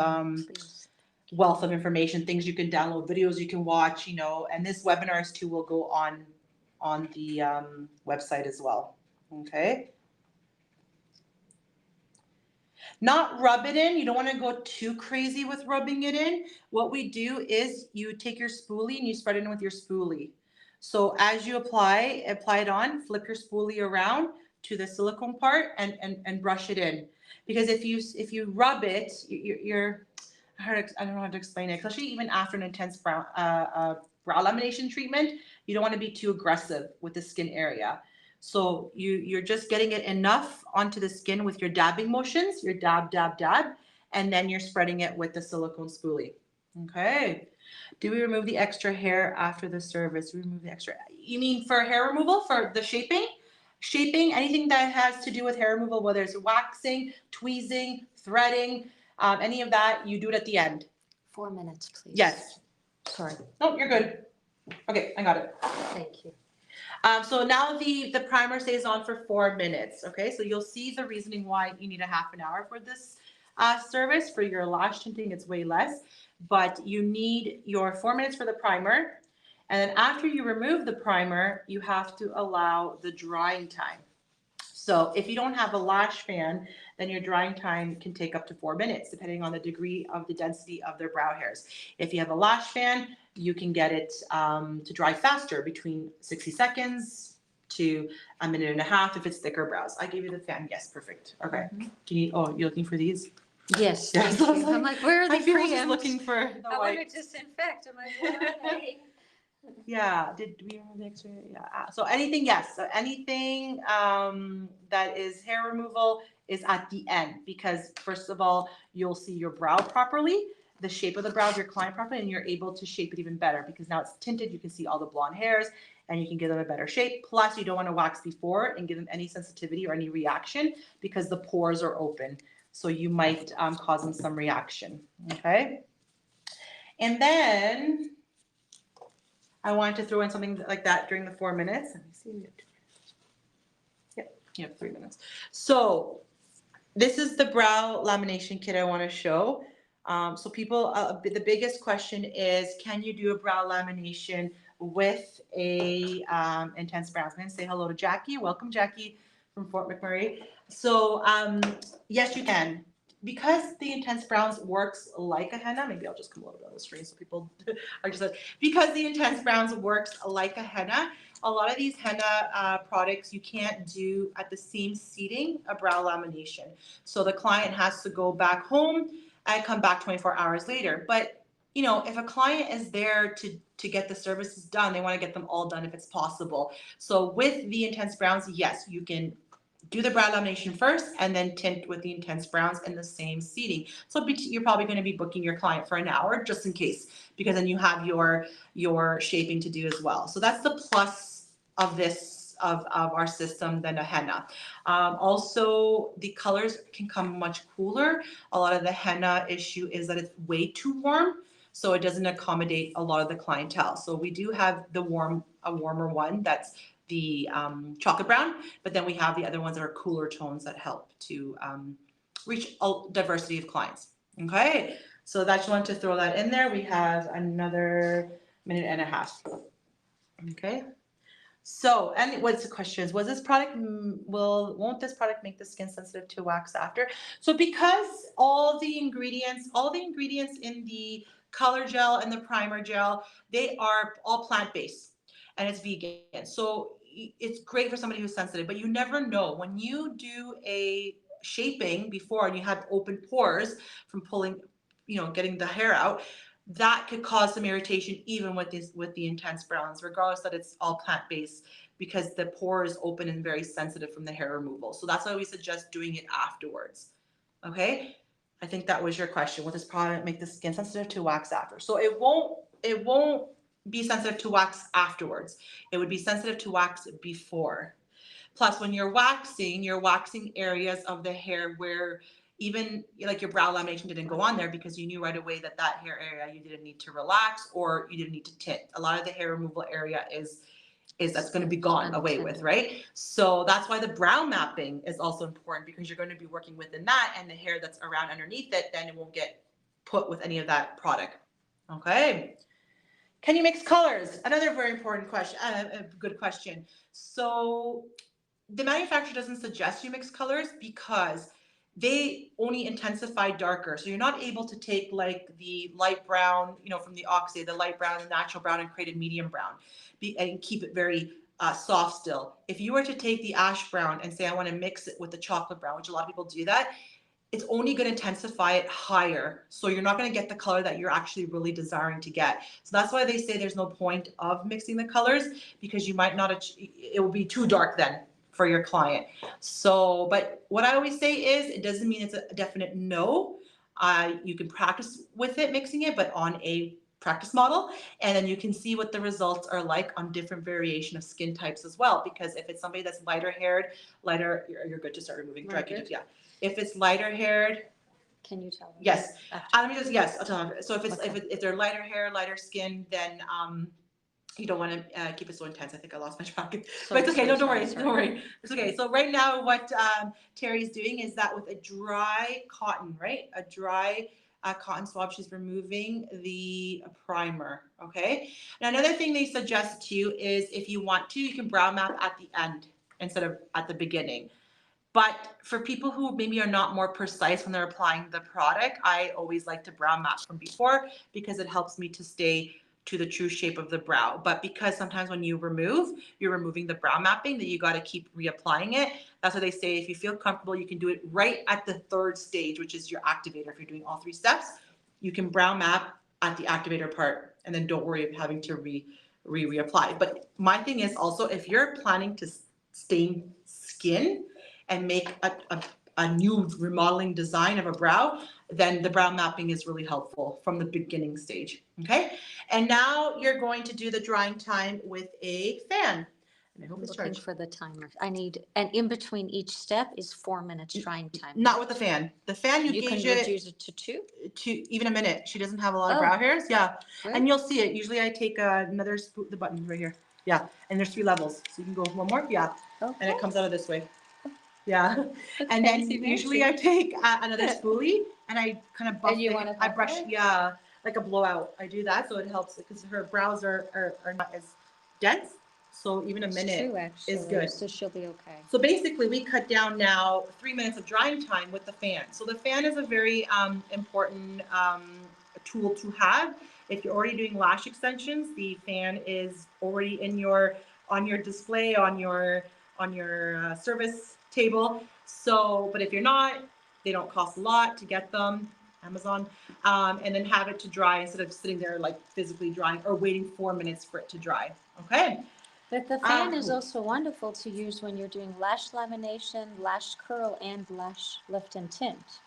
wealth of information, things you can download, videos you can watch, and this webinars too will go on the website as well. Okay. Not rub it in. You don't want to go too crazy with rubbing it in. What we do is you take your spoolie and you spread it in with your spoolie. So as you apply it on, flip your spoolie around to the silicone part and brush it in. Because if you rub it, you're I don't know how to explain it, especially even after an intense brow lamination treatment, you don't want to be too aggressive with the skin area. So you're just getting it enough onto the skin with your dabbing motions, your dab, dab, dab, and then you're spreading it with the silicone spoolie. Okay. Do we remove the extra hair after the service? Remove the extra. You mean for hair removal, for the shaping? Shaping, anything that has to do with hair removal, whether it's waxing, tweezing, threading, any of that, you do it at the end. 4 minutes, please. Yes. Sorry. No, you're good. Okay, I got it. Thank you. So now the primer stays on for 4 minutes. Okay, so you'll see the reasoning why you need a half an hour for this service. For your lash tinting, it's way less, but you need your 4 minutes for the primer. And then after you remove the primer, you have to allow the drying time. So if you don't have a lash fan, then your drying time can take up to 4 minutes, depending on the degree of the density of their brow hairs. If you have a lash fan, you can get it to dry faster, between 60 seconds to a minute and a half if it's thicker brows. I gave you the fan. Yes, perfect. Okay. Can you? Oh, you're looking for these? Yes. Yes. Thank you. I'm like, where are the I feel preamps? just looking for the I want white. to disinfect. I'm like, where are they? Yeah, did we remove the extra? Yeah. So anything, yes. So anything that is hair removal is at the end, because first of all, you'll see your brow properly, the shape of the brow of your client properly, and you're able to shape it even better because now it's tinted. You can see all the blonde hairs and you can give them a better shape. Plus, you don't want to wax before and give them any sensitivity or any reaction because the pores are open. So you might cause them some reaction. Okay. And then I wanted to throw in something like that during the 4 minutes. Let me see. Yep, you have 3 minutes. So this is the brow lamination kit I want to show. So people, the biggest question is, can you do a brow lamination with a intense brows? I'm going to say hello to Jackie. Welcome, Jackie, from Fort McMurray. So yes, you can. Because the intense browns works like a henna, maybe I'll just come a little bit on the screen so people are just like, because the intense browns works like a henna, a lot of these henna products you can't do at the same seating a brow lamination. So the client has to go back home and come back 24 hours later. But you know, if a client is there to get the services done, they want to get them all done if it's possible. So with the intense browns, yes, you can do the brow lamination first and then tint with the intense browns in the same seating. So you're probably going to be booking your client for an hour just in case, because then you have your shaping to do as well. So that's the plus of this of our system than a henna. Also, the colors can come much cooler. A lot of the henna issue is that it's way too warm, so it doesn't accommodate a lot of the clientele. So we do have a warmer one that's the chocolate brown, but then we have the other ones that are cooler tones that help to reach a diversity of clients. Okay, so I just wanted to throw that in there. We have another minute and a half. Okay, so and what's the questions? Was this product won't this product make the skin sensitive to wax after? So because all the ingredients in the color gel and the primer gel, they are all plant-based and it's vegan. So it's great for somebody who's sensitive, but you never know. When you do a shaping before and you have open pores from pulling, getting the hair out, that could cause some irritation even with the intense browns, regardless that it's all plant-based, because the pore is open and very sensitive from the hair removal. So that's why we suggest doing it afterwards. Okay, I think that was your question. Will this product make the skin sensitive to wax after? So it won't be sensitive to wax afterwards. It would be sensitive to wax before. Plus, when you're waxing areas of the hair where even like your brow lamination didn't go on there because you knew right away that hair area you didn't need to relax or you didn't need to tint. A lot of the hair removal area is that's going to be gone away with, right? So that's why the brow mapping is also important, because you're going to be working within that, and the hair that's around underneath it, then it won't get put with any of that product. Okay. Can you mix colors? Another very important question, a good question. So the manufacturer doesn't suggest you mix colors because they only intensify darker. So you're not able to take like the light brown, you know, from the oxide, the light brown, the natural brown, and create a medium brown, and keep it very soft still. If you were to take the ash brown and say, I want to mix it with the chocolate brown, which a lot of people do that, it's only going to intensify it higher. So you're not going to get the color that you're actually really desiring to get. So that's why they say there's no point of mixing the colors, because you might not, it will be too dark then for your client. So, but what I always say is, it doesn't mean it's a definite no. You can practice with it, mixing it, but on a practice model, and then you can see what the results are like on different variation of skin types as well. Because if it's somebody that's lighter haired, you're good to start removing dry Q-tips. Yeah. If it's lighter haired, Can you tell them? yes. After? Let me just, yes, I'll tell them. So if it's Okay. if they're lighter hair, lighter skin, then you don't want to keep it so intense. I think I lost my track. So But it's okay. No, don't sorry, worry. Don't worry. It's okay. So right now, what Terry's doing is that with a dry cotton, right? A dry cotton swab, she's removing the primer. Okay. Now another thing they suggest too is, if you want to, you can brow map at the end instead of at the beginning. But for people who maybe are not more precise when they're applying the product, I always like to brow map from before, because it helps me to stay to the true shape of the brow. But because sometimes when you remove, you're removing the brow mapping, that you got to keep reapplying it. That's why they say, if you feel comfortable, you can do it right at the third stage, which is your activator. If you're doing all 3 steps, you can brow map at the activator part, and then don't worry about having to reapply. But my thing is also, if you're planning to stain skin and make a new remodeling design of a brow, then the brow mapping is really helpful from the beginning stage. Okay. And now you're going to do the drying time with a fan. And I hope I'm it's looking charged. for the timer. I need, and in between each step is 4 minutes drying time. Not with the fan. The fan, you You can gauge it reduce it to 2? to even a minute. She doesn't have a lot of Oh. brow hairs. Yeah. Good. And you'll see it. Usually I take another spoon, the button right here. Yeah. And there's 3 levels. So you can go one more. Yeah. Okay. And it comes out of this way. Yeah. Look And then fancy, usually fancy. I take another spoolie and I kind of buff And you it. wanna I buff brush, it? yeah, like a blowout. I do that so it helps, because her brows are not as dense. So even a It's minute 2 actually, is good. so she'll be okay. So basically we cut down now 3 minutes of drying time with the fan. So the fan is a very important tool to have. If you're already doing lash extensions, the fan is already in on your display, on your service table. So, but if you're not, they don't cost a lot to get them, Amazon, and then have it to dry instead of sitting there like physically drying or waiting 4 minutes for it to dry. Okay. But the fan is also wonderful to use when you're doing lash lamination, lash curl, and lash lift and tint,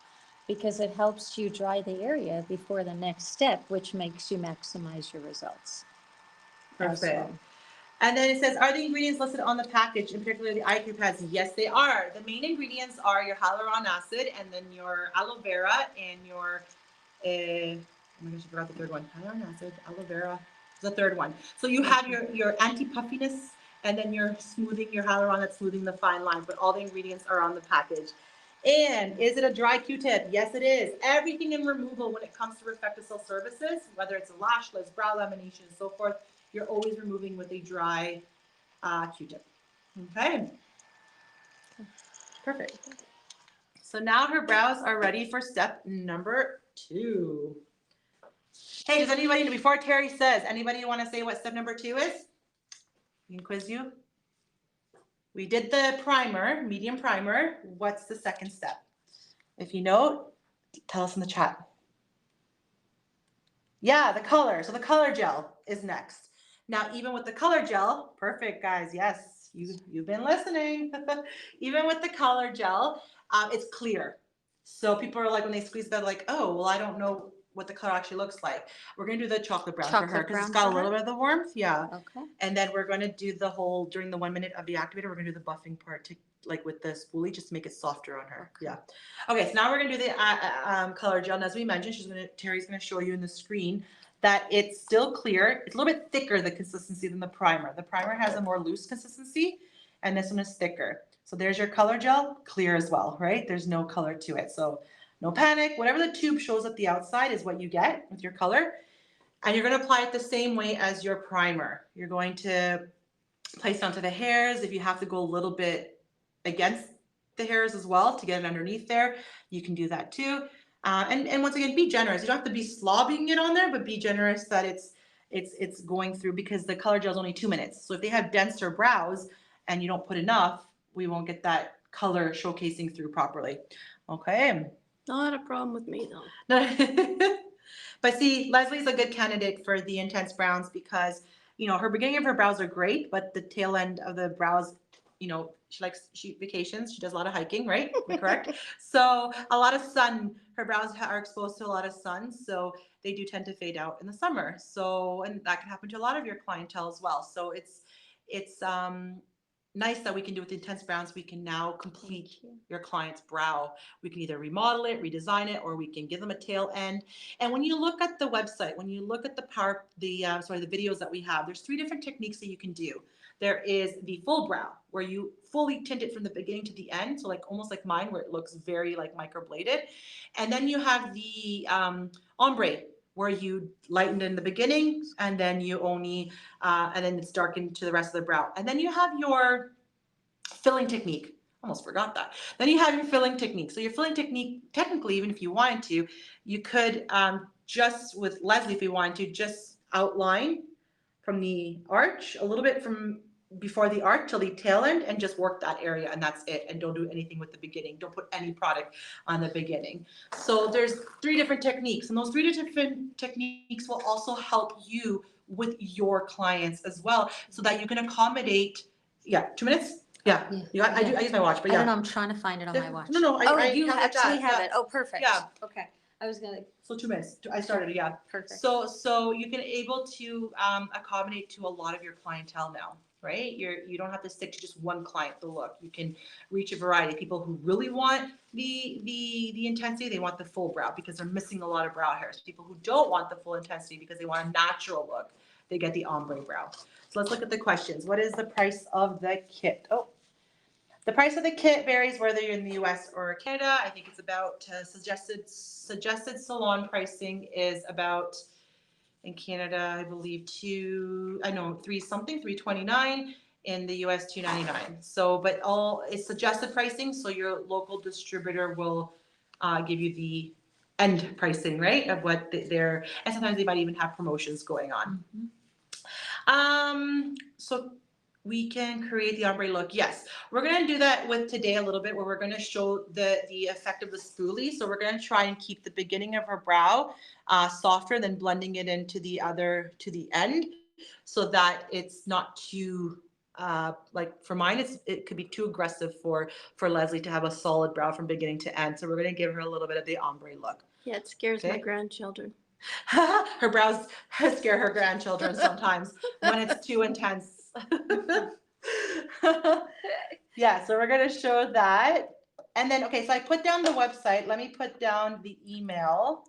because it helps you dry the area before the next step, which makes you maximize your results. Perfect. Well. And then it says, are the ingredients listed on the package, in particular the eye cream pads? Yes, they are. The main ingredients are your hyaluronic acid, and then your aloe vera, and your, oh my gosh, I forgot the third one. Hyaluronic acid, aloe vera, the third one. So you have your anti-puffiness, and then you're smoothing your hyaluron, that's smoothing the fine lines, but all the ingredients are on the package. And is it a dry Q-tip? Yes, it is. Everything in removal when it comes to RefectoCil services, whether it's a lash lift, brow lamination, and so forth, you're always removing with a dry Q-tip. Okay. Perfect. So now her brows are ready for step number 2. Hey, does anybody, before Terry says, anybody want to say what step number 2 is? We can quiz you. We did the primer, medium primer. What's the second step? If you know, tell us in the chat. Yeah, the color. So the color gel is next. Now, even with the color gel, perfect, guys. Yes, you've been listening. Even with the color gel, it's clear. So people are like, when they squeeze that, like, oh, well, I don't know what the color actually looks like. We're going to do the chocolate brown for her because it's got a little bit of the warmth. Yeah. Okay. And then we're going to do the whole, during the 1 minute of the activator, we're going to do the buffing part to, like with the spoolie, just to make it softer on her. Okay. Yeah. Okay, so now we're going to do the color gel. And as we mentioned, Terry's going to show you in the screen that it's still clear. It's a little bit thicker, the consistency, than the primer. The primer has a more loose consistency, and this one is thicker. So there's your color gel, clear as well, right? There's no color to it. So no panic. Whatever the tube shows at the outside is what you get with your color. And you're going to apply it the same way as your primer. You're going to place onto the hairs. If you have to go a little bit against the hairs as well to get it underneath there. You can do that too. And once again, be generous. You don't have to be slobbing it on there, but be generous that it's going through, because the color gel is only 2 minutes. So if they have denser brows and you don't put enough, we won't get that color showcasing through properly. Okay. Not a problem with me though. But see, Leslie's a good candidate for the intense browns because, you know, her beginning of her brows are great, but the tail end of the brows, you know, she vacations, she does a lot of hiking, right? Am I correct? So a lot of sun, her brows are exposed to a lot of sun, so they do tend to fade out in the summer. So, and that can happen to a lot of your clientele as well. So it's nice that we can do with the intense browns. We can now complete your client's brow. We can either remodel it, redesign it, or we can give them a tail end. And when you look at the website, when you look at the videos that we have, there's 3 different techniques that you can do. There is the full brow, where you fully tint it from the beginning to the end, so like almost like mine, where it looks very like microbladed. And then you have the ombre, where you lightened in the beginning and then you only and then it's darkened to the rest of the brow. And then you have your filling technique. Almost forgot that. Then you have your filling technique. So your filling technique, technically, even if you wanted to, you could just with Leslie, if you wanted to, just outline from the arch a little bit from before the arch till the tail end and just work that area, and that's it. And don't do anything with the beginning. Don't put any product on the beginning. So there's 3 different techniques, and those 3 different techniques will also help you with your clients as well, so that you can accommodate. Yeah, 2 minutes. Yeah, I use my watch, but yeah. I don't know, I'm trying to find it on my watch. No, you have actually that. have it. Oh, perfect. Yeah. Okay. I was gonna. So 2 minutes. I started, yeah. Perfect. So you can able to accommodate to a lot of your clientele now, right? You don't have to stick to just one client, the look. You can reach a variety. People who really want the intensity, they want the full brow because they're missing a lot of brow hairs. People who don't want the full intensity because they want a natural look, they get the ombre brow. So let's look at the questions. What is the price of the kit? Oh, the price of the kit varies whether you're in the US or Canada. I think it's about suggested salon pricing is about, in Canada, I believe 329, in the US 299. So, but all it's suggested pricing, so your local distributor will give you the end pricing, right, of what they're, and sometimes they might even have promotions going on. So we can create the ombre look. Yes, we're gonna do that with today a little bit, where we're gonna show the effect of the spoolie. So we're gonna try and keep the beginning of her brow softer, than blending it into the end, so that it's not too like for mine, it could be too aggressive for Leslie to have a solid brow from beginning to end. So we're gonna give her a little bit of the ombre look. Yeah, it scares my Okay. grandchildren. Her brows scare her grandchildren sometimes when it's too intense. Yeah, so we're going to show that. And then, okay, so I put down the website. Let me put down the email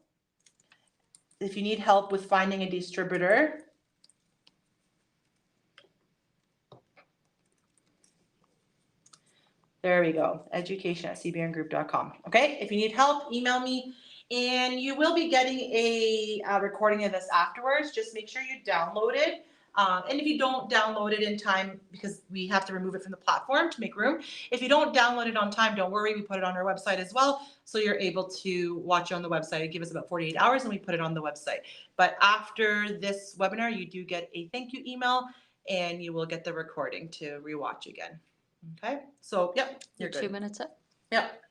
if you need help with finding a distributor. There we go, education@cbngroup.com. Okay, if you need help, email me. And you will be getting a recording of this afterwards. Just make sure you download it. And if you don't download it in time, because we have to remove it from the platform to make room, if you don't download it on time, don't worry, we put it on our website as well. So you're able to watch it on the website. Give us about 48 hours and we put it on the website. But after this webinar, you do get a thank you email and you will get the recording to rewatch again. Okay, so yep, you're good. 2 minutes up. Yep.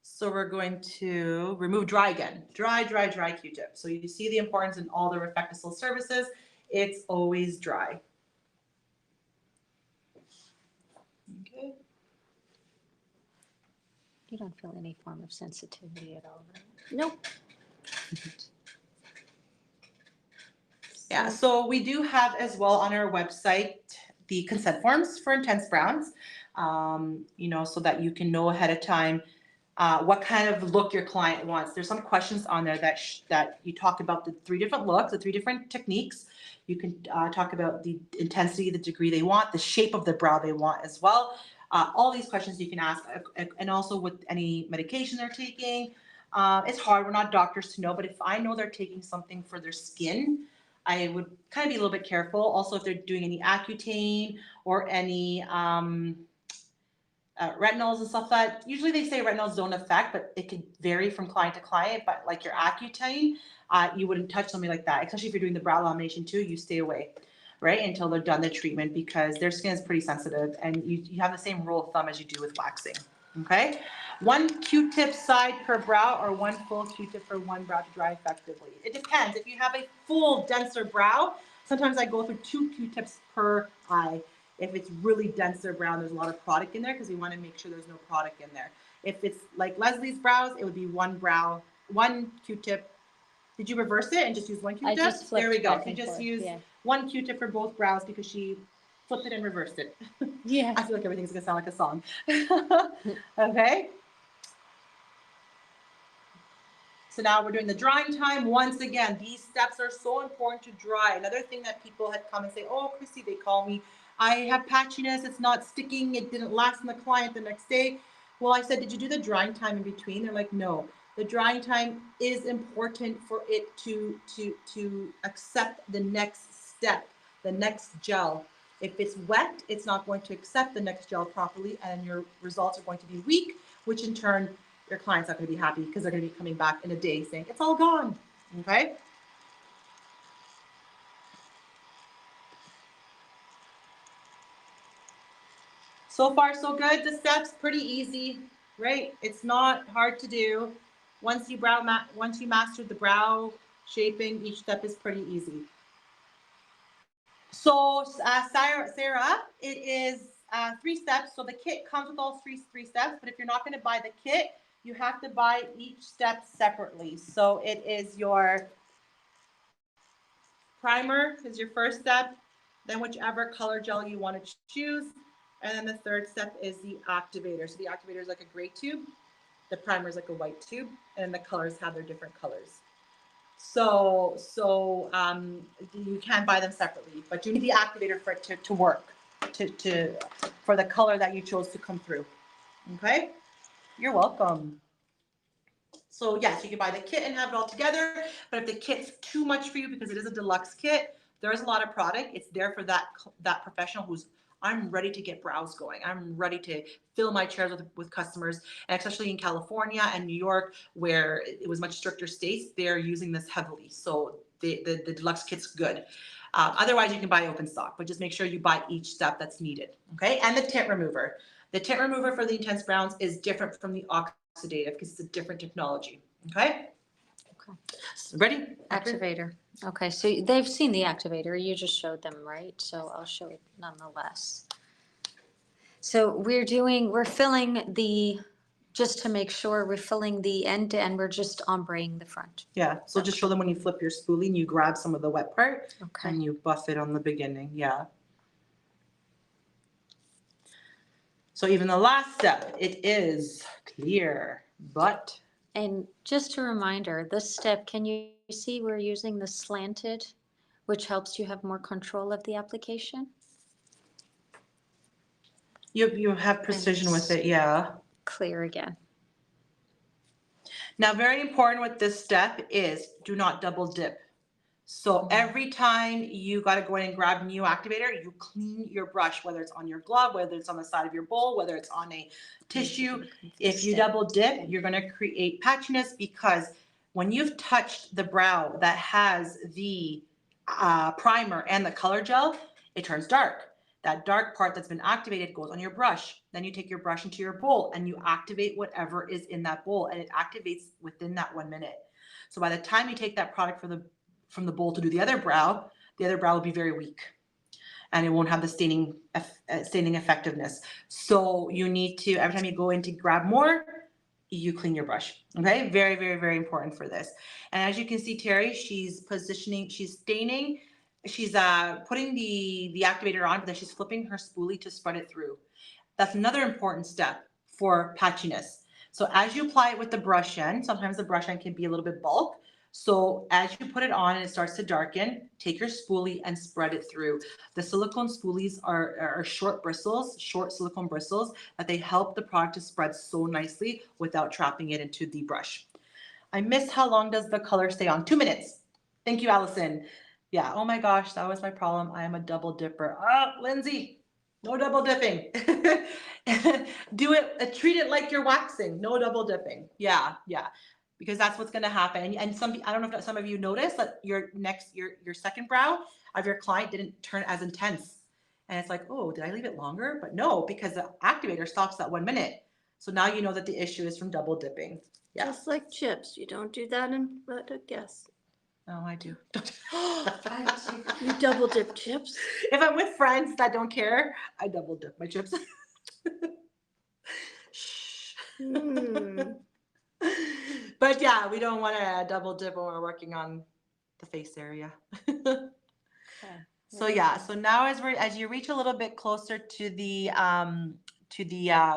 So we're going to remove dry again. Dry Q-tip. So you see the importance in all the RefectoCil services. It's always dry. Okay. You don't feel any form of sensitivity at all, right? Nope. Yeah, so we do have as well on our website the consent forms for intense browns, you know, so that you can know ahead of time what kind of look your client wants. There's some questions on there that you talk about the 3 different looks, the 3 different techniques. You can talk about the intensity, the degree they want, the shape of the brow they want as well. All these questions you can ask, and also with any medication they're taking. It's hard, we're not doctors to know, but if I know they're taking something for their skin, I would kind of be a little bit careful. Also, if they're doing any Accutane or any retinols and stuff that usually they say retinols don't affect, but it could vary from client to client. But like your Accutane, you wouldn't touch something like that, especially if you're doing the brow lamination too. You stay away, right, until they're done the treatment because their skin is pretty sensitive, and you have the same rule of thumb as you do with waxing. Okay, 1 Q-tip side per brow or 1 full Q-tip for one brow to dry effectively. It depends. If you have a full denser brow, sometimes I go through 2 Q-tips per eye. If it's really denser brow, there's a lot of product in there because we want to make sure there's no product in there. If it's like Leslie's brows, it would be 1 Q-tip. Did you reverse it and just use 1 I Q-tip? just flipped There we go. back So you and just forth, use yeah. 1 Q-tip for both brows because she flipped it and reversed it. Yeah. I feel like everything's gonna sound like a song. Okay. So now we're doing the drying time. Once again, these steps are so important to dry. Another thing that people had come and say, oh, Chrissy, they call me, I have patchiness, it's not sticking, it didn't last in the client the next day. Well, I said, did you do the drying time in between? They're like, no. The drying time is important for it to accept the next step, the next gel. If it's wet, it's not going to accept the next gel properly, and your results are going to be weak, which in turn your client's not going to be happy because they're going to be coming back in a day saying it's all gone. Okay. So far, so good. The steps pretty easy, right? It's not hard to do. Once you master the brow shaping, each step is pretty easy. So, Sarah, it is 3 steps. So the kit comes with all three steps. But if you're not going to buy the kit, you have to buy each step separately. So it is your primer is your first step, then whichever color gel you want to choose, and then the third step is the activator. So the activator is like a gray tube, the primer is like a white tube, and the colors have their different colors. So you can buy them separately, but you need the activator for it to work, for the color that you chose to come through. Okay, you're welcome. So yes, you can buy the kit and have it all together, but if the kit's too much for you because it is a deluxe kit, there's a lot of product. It's there for that professional who's, I'm ready to get brows going. I'm ready to fill my chairs with customers, and especially in California and New York, where it was much stricter states, they're using this heavily. So the deluxe kit's good. Otherwise, you can buy open stock, but just make sure you buy each step that's needed. Okay, and the tint remover. The tint remover for the intense browns is different from the oxidative because it's a different technology. Okay. Okay. Ready? Activator. Okay, so they've seen the activator. You just showed them, right? So I'll show it nonetheless. So we're filling the, just to make sure, we're filling the end to end. We're just ombreing the front. Yeah. So just show them when you flip your spoolie and you grab some of the wet part Okay. and you buff it on the beginning. Yeah. So even the last step, it is clear, but. And just a reminder, this step, can you see we're using the slanted, which helps you have more control of the application? You have precision with it, yeah. Clear again. Now, very important with this step is do not double dip. So every time you got to go in and grab new activator, you clean your brush, whether it's on your glove, whether it's on the side of your bowl, whether it's on a tissue. If you double dip, you're going to create patchiness because when you've touched the brow that has the primer and the color gel, it turns dark. That dark part that's been activated goes on your brush. Then you take your brush into your bowl and you activate whatever is in that bowl, and it activates within that 1 minute. So by the time you take that product from the bowl to do the other brow will be very weak and it won't have the staining effectiveness. So you need to, every time you go in to grab more, you clean your brush. Okay, very, very, very important for this. And as you can see, Terry, she's positioning, she's staining, she's putting the activator on, but then she's flipping her spoolie to spread it through. That's another important step for patchiness. So as you apply it with the brush end, sometimes the brush end can be a little bit bulk. So as you put it on and it starts to darken, take your spoolie and spread it through. The silicone spoolies are short silicone bristles that they help the product to spread so nicely without trapping it into the brush. I missed how long does the color stay on? 2 minutes. Thank you, Allison. Yeah, oh my gosh, that was my problem. I am a double dipper. Lindsay, No double dipping. Do it, treat it like you're waxing. No double dipping. Yeah, yeah. Because that's what's gonna happen. And some, I don't know if some of you noticed that your second brow of your client didn't turn as intense. And it's like, oh, did I leave it longer? But no, because the activator stops at 1 minute. So now you know that the issue is from double dipping. Yeah. Just like chips, you don't do that in but a guess. Oh, I do. You double dip chips? If I'm with friends that don't care, I double dip my chips. Shh. But yeah, we don't want to double dip when we're working on the face area. So yeah, so now as you reach a little bit closer to the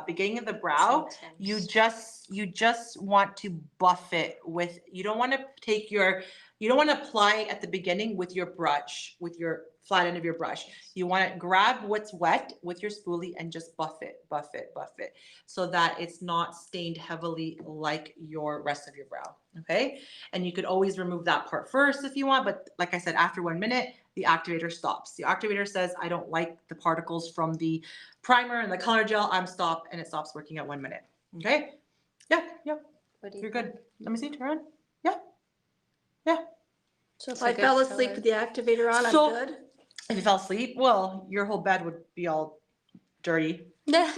beginning of the brow, you just want to buff it with, you don't want to apply it at the beginning with your brush, with your flat end of your brush. You want to grab what's wet with your spoolie and just buff it so that it's not stained heavily like your rest of your brow. Okay. And you could always remove that part first if you want, but like I said, after 1 minute, the activator stops. The activator says, I don't like the particles from the primer and the color gel, I'm stopped, and it stops working at 1 minute. Okay. Yeah. You're good. Let me see, turn on. Yeah. So if I fell asleep with the activator on, I'm good? If you fell asleep, well, your whole bed would be all dirty.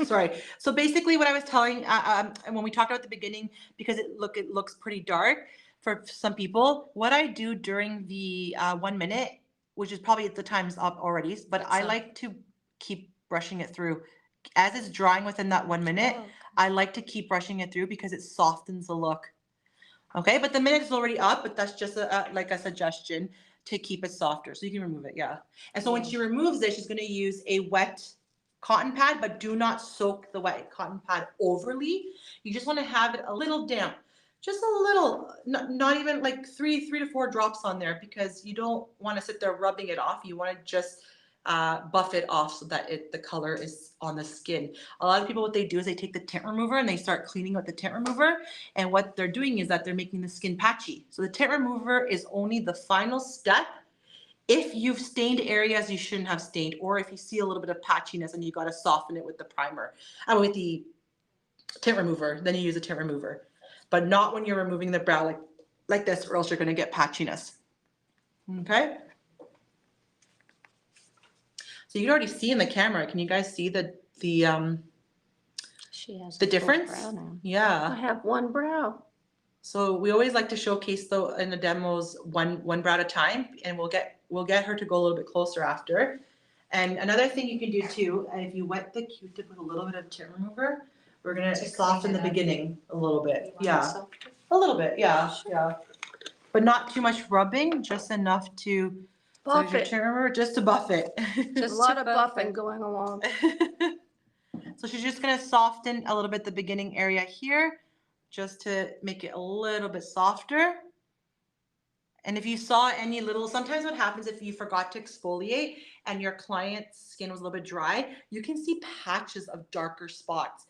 Sorry. So basically what I was telling, and when we talked about the beginning, because it looks pretty dark for some people, what I do during the 1 minute, which is probably the time's up already, but I like to keep brushing it through. As it's drying within that 1 minute, I like to keep brushing it through because it softens the look. Okay, but the minute is already up, but that's just like a suggestion to keep it softer. So you can remove it, yeah. And so when she removes it, she's gonna use a wet cotton pad, but do not soak the wet cotton pad overly. You just wanna have it a little damp, just a little, not even like three to four drops on there, because you don't wanna sit there rubbing it off. You wanna just buff it off so that the color is on the skin. A lot of people, what they do is they take the tint remover and they start cleaning with the tint remover. And what they're doing is that they're making the skin patchy. So the tint remover is only the final step if you've stained areas you shouldn't have stained, or if you see a little bit of patchiness and you got to soften it with the primer, with the tint remover, then you use a tint remover. But not when you're removing the brow like this, or else you're going to get patchiness. Okay? So you can already see in the camera. Can you guys see the She has the a full difference? brow now. I Yeah. have one brow. So we always like to showcase though in the demos one brow at a time, and we'll get her to go a little bit closer after. And another thing you can do too, and if you wet the Q-tip with a little bit of tint remover, we're gonna soften the beginning a little bit. Yeah, a little bit. Yeah, yeah. But not too much rubbing, just enough to Buff it. tint remover, just to buff it. A lot of buffing going along. So she's just gonna soften a little bit the beginning area here, just to make it a little bit softer. And if you saw any little, sometimes what happens if you forgot to exfoliate and your client's skin was a little bit dry, you can see patches of darker spots.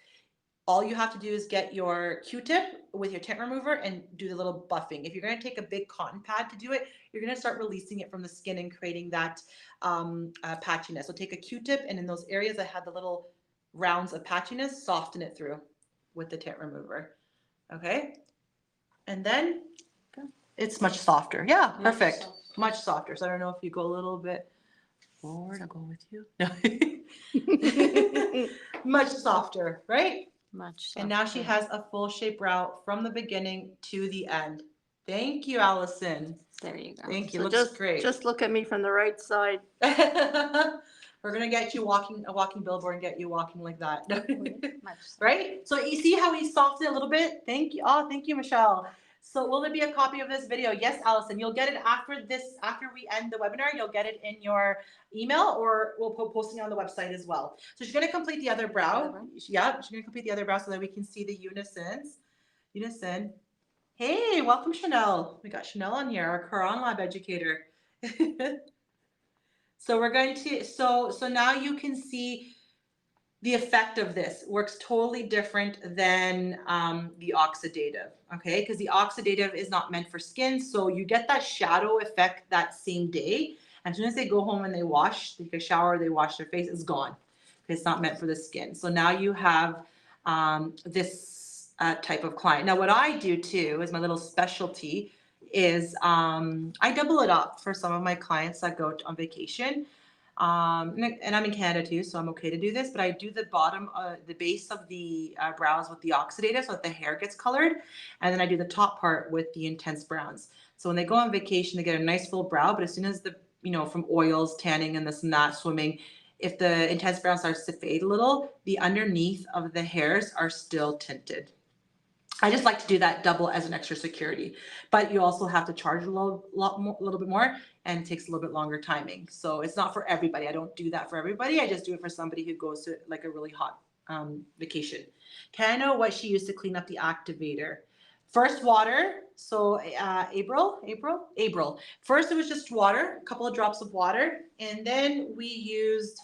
All you have to do is get your Q-tip with your tint remover and do the little buffing. If you're going to take a big cotton pad to do it, you're going to start releasing it from the skin and creating that patchiness. So take a Q-tip, and in those areas that had the little rounds of patchiness, soften it through with the tint remover. Okay? And then it's much softer. Yeah, perfect. Much softer. So I don't know if you go a little bit forward, I'll go with you. Much softer, right? Much softer. And now she has a full shape brow from the beginning to the end. Thank you, Allison. There you go. Thank you. So Looks great. Just look at me from the right side. We're gonna get you a walking billboard and get you walking like that. Much Right? So you see how he softened it a little bit? Thank you. Oh, thank you, Michelle. So will there be a copy of this video? Yes, Allison. You'll get it after we end the webinar. You'll get it in your email, or we'll put posting on the website as well. So she's gonna complete the other brow. Yeah, she's gonna complete the other brow so that we can see the unison. Hey, welcome, Chanel. We got Chanel on here, our Quran Lab educator. So we're going to, so now you can see the effect of this. Works totally different than the oxidative, okay? Because the oxidative is not meant for skin, so you get that shadow effect that same day. As soon as they go home and they wash, take a shower, they wash their face, it's gone. It's not meant for the skin. So now you have this type of client. Now what I do too is my little specialty is I double it up for some of my clients that go on vacation. And I'm in Canada too, so I'm okay to do this, but I do the bottom, the base of the brows with the oxidative so that the hair gets colored. And then I do the top part with the intense browns. So when they go on vacation, they get a nice full brow, but as soon as the, from oils, tanning and this and that, swimming, if the intense brown starts to fade a little, the underneath of the hairs are still tinted. I just like to do that double as an extra security, but you also have to charge a little bit more, and it takes a little bit longer timing. So it's not for everybody. I don't do that for everybody. I just do it for somebody who goes to like a really hot vacation. Can I know what she used to clean up the activator? First water. So April. First it was just water, a couple of drops of water, and then we used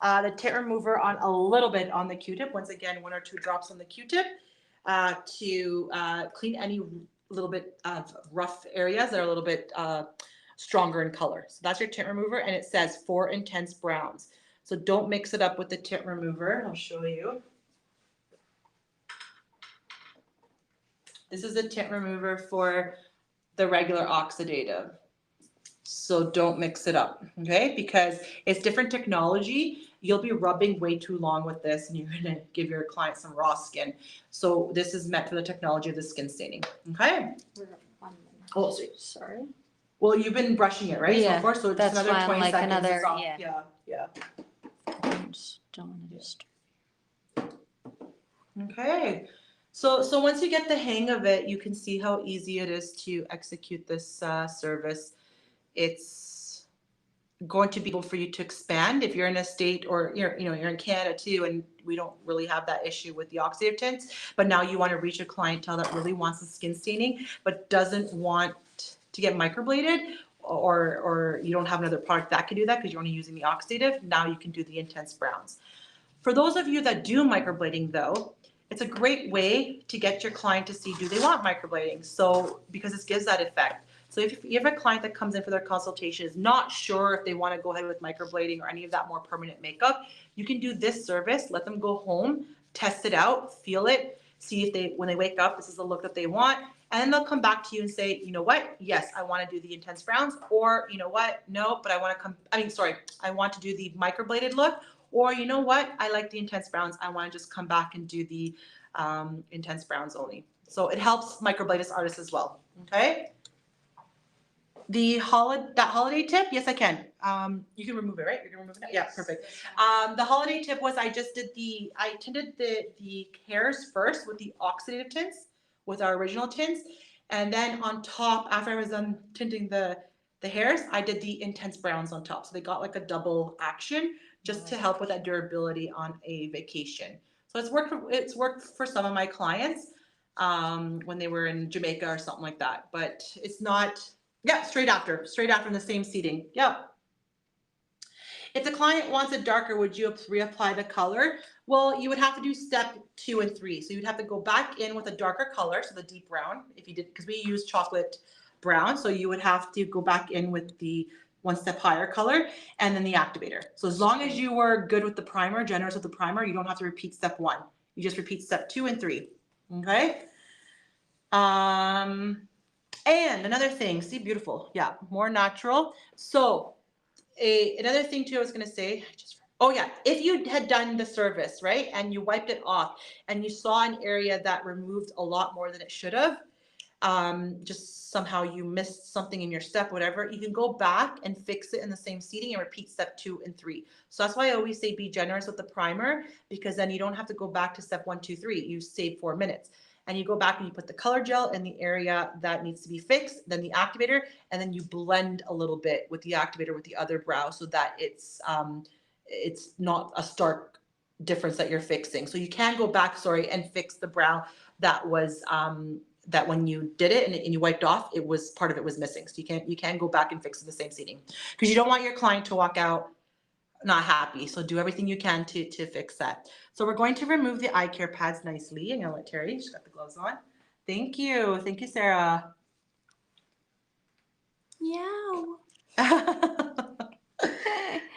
the tint remover on a little bit on the Q-tip. Once again, 1 or 2 drops on the Q-tip. To clean any little bit of rough areas that are a little bit stronger in color. So that's your tint remover, and it says for intense browns. So don't mix it up with the tint remover. I'll show you. This is the tint remover for the regular oxidative. So don't mix it up, okay? Because it's different technology. You'll be rubbing way too long with this and you're gonna give your client some raw skin. So this is meant for the technology of the skin staining, okay? We're at 1 minute. Oh, Sorry. well, you've been brushing it, right? Yeah, So far, so just that's another why I'm 20 like seconds. another- It's off. yeah. Yeah. I just don't want to disturb. Okay. So once you get the hang of it, you can see how easy it is to execute this service. It's going to be able for you to expand if you're in a state, or you're in Canada too, and we don't really have that issue with the oxidative tints, but now you want to reach a clientele that really wants the skin staining but doesn't want to get microbladed, or you don't have another product that can do that because you're only using the oxidative. Now you can do the intense browns. For those of you that do microblading though, it's a great way to get your client to see, do they want microblading? So because it gives that effect. So if you have a client that comes in for their consultation, is not sure if they want to go ahead with microblading or any of that more permanent makeup, you can do this service, let them go home, test it out, feel it, see if when they wake up, this is the look that they want. And then they'll come back to you and say, you know what? Yes, I want to do the intense browns, or you know what? No, but I want to do the microbladed look, or you know what? I like the intense browns. I want to just come back and do the intense browns only. So it helps microbladist artists as well. Okay. That holiday tip, yes, I can. You can remove it, right? You can remove it. Yeah, perfect. The holiday tip was I tinted the hairs first with the oxidative tints, with our original tints, and then on top, after I was done tinting the hairs, I did the intense browns on top. So they got like a double action just to help with that durability on a vacation. So it's worked for some of my clients when they were in Jamaica or something like that, but it's not. Yeah, straight after in the same seating. Yep. If the client wants it darker, would you reapply the color? Well, you would have to do step 2 and 3. So you'd have to go back in with a darker color, so the deep brown, if you did, because we use chocolate brown. So you would have to go back in with the 1 step higher color, and then the activator. So as long as you were good with the primer, generous with the primer, you don't have to repeat step 1. You just repeat step 2 and 3. Okay. And another thing, see, beautiful. Yeah, more natural. So another thing too, I was going to say, if you had done the service, right, and you wiped it off and you saw an area that removed a lot more than it should have, just somehow you missed something in your step, whatever, you can go back and fix it in the same seating and repeat step 2 and 3. So that's why I always say be generous with the primer, because then you don't have to go back to step 1, 2, 3. You save 4 minutes. And you go back and you put the color gel in the area that needs to be fixed, then the activator, and then you blend a little bit with the activator with the other brow so that it's not a stark difference that you're fixing. So you can go back, and fix the brow that was that when you did it and you wiped off, part of it was missing. So you can go back and fix it in the same seating, because you don't want your client to walk out not happy. So do everything you can to fix that. So we're going to remove the eye care pads nicely. I'm gonna let Terry, she's got the gloves on. Thank you, Sarah. Meow.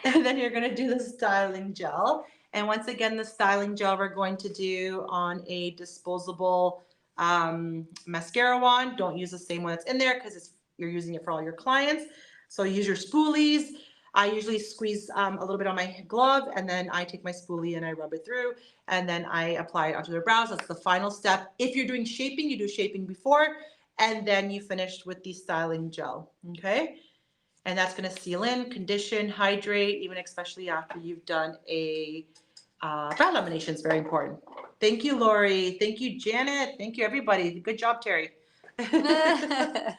And then you're gonna do the styling gel. And once again, the styling gel we're going to do on a disposable mascara wand. Don't use the same one that's in there because you're using it for all your clients. So use your spoolies. I usually squeeze a little bit on my glove, and then I take my spoolie and I rub it through, and then I apply it onto their brows. That's the final step. If you're doing shaping, you do shaping before, and then you finish with the styling gel, okay? And that's gonna seal in, condition, hydrate, even especially after you've done a brow lamination is very important. Thank you, Lori. Thank you, Janet. Thank you, everybody. Good job, Terry. Okay,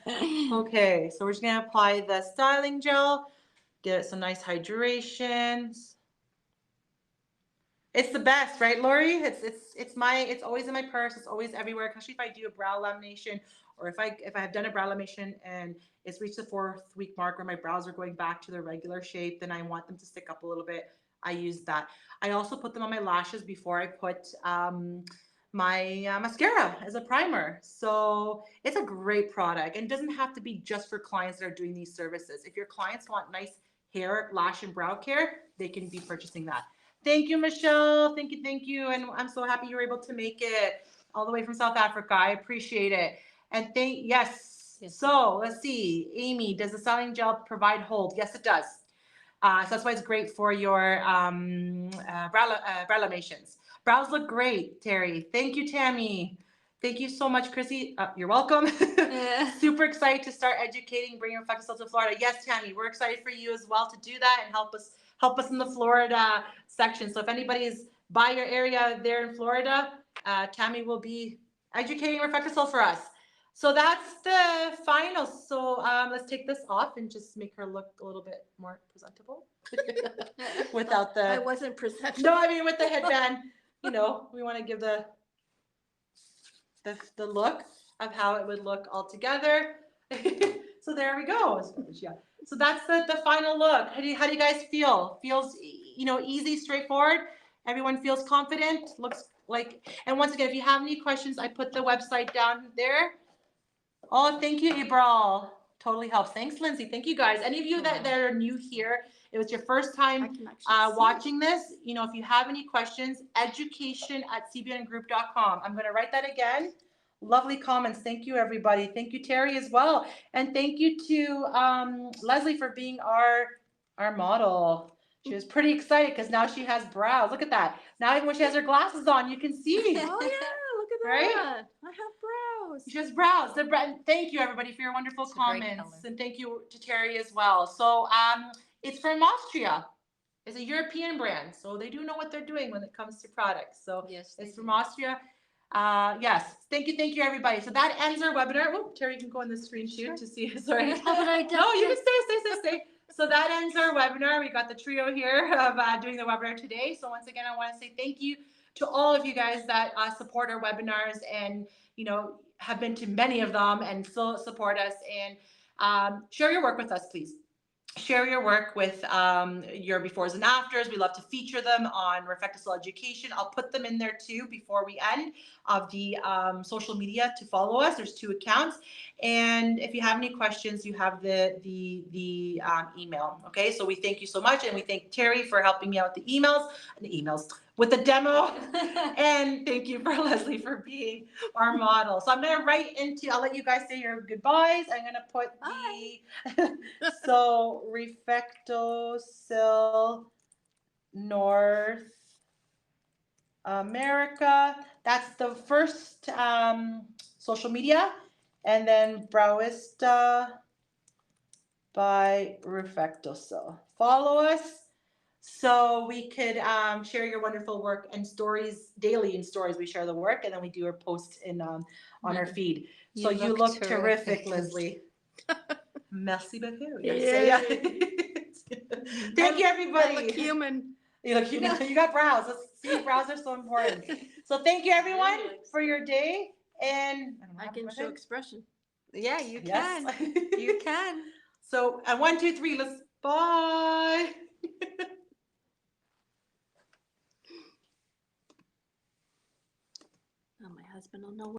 so we're just gonna apply the styling gel, get some nice hydration. It's the best, right, Lori? It's always in my purse. It's always everywhere, especially if I do a brow lamination, or if I have done a brow lamination and it's reached the 4th week mark where my brows are going back to their regular shape, then I want them to stick up a little bit. I use that. I also put them on my lashes before I put my mascara as a primer. So it's a great product, and it doesn't have to be just for clients that are doing these services. If your clients want nice hair, lash, and brow care, they can be purchasing that. Thank you, Michelle. Thank you. And I'm so happy you were able to make it all the way from South Africa. I appreciate it. And yes. So let's see. Amy, does the styling gel provide hold? Yes, it does. So that's why it's great for your brow laminations. Brows look great, Terry. Thank you, Tammy. Thank you so much, Chrissy. You're welcome. Yeah. Super excited to start educating, bringing RefectoCil to Florida. Yes, Tammy, we're excited for you as well to do that and help us in the Florida section. So if anybody is by your area there in Florida, Tammy will be educating RefectoCil for us. So that's the final. So let's take this off and just make her look a little bit more presentable without the. I wasn't presentable. No, I mean with the headband. You know, we want to give the look of how it would look all together. So there we go. So that's the final look. How do you guys feel? Feels easy, straightforward. Everyone feels confident. Looks like. And once again, if you have any questions, I put the website down there. Oh, thank you, April. Totally helps. Thanks, Lindsay. Thank you, guys. Any of you that are new here, it was your first time watching this. If you have any questions, education@cbngroup.com. I'm going to write that again. Lovely comments. Thank you, everybody. Thank you, Terry, as well. And thank you to Leslie for being our model. She was pretty excited because now she has brows. Look at that. Now even when she has her glasses on, you can see. Oh, yeah. Look at that. Right? I have brows. She has brows. Thank you, everybody, for your wonderful comments. And thank you to Terry as well. So it's from Austria. It's a European brand. So they do know what they're doing when it comes to products. So Yes, it's from Austria. Yes. Thank you, everybody. So that ends our webinar. Oh, Terry, you can go on the screen too to see. Sorry. How about I No, you can stay. So that ends our webinar. We got the trio here of doing the webinar today. So once again, I want to say thank you to all of you guys that support our webinars and, have been to many of them and still support us. And share your work with us, please. Share your work with your befores and afters. We love to feature them on RefectoCil Education. I'll put them in there too before we end of the social media to follow us. There's 2 accounts. And if you have any questions, you have the email. Okay, so we thank you so much. And we thank Terry for helping me out with the emails with the demo. And thank you for Leslie for being our model. So I'm going to I'll let you guys say your goodbyes. I'm going to put so RefectoCil North America. That's the first social media. And then Browista by RefectoCil. Follow us so we could share your wonderful work and stories daily. In stories, we share the work, and then we do our posts in on our feed. So you look terrific, Leslie. Merci beaucoup. Yeah. Thank you, everybody. I look human. You look human. You got brows. See, brows are so important. So thank you, everyone, for your day. And I can show expression. Yeah, you Yes. can. You can. So at 1, 2, 3, let's bye. Oh, my husband will know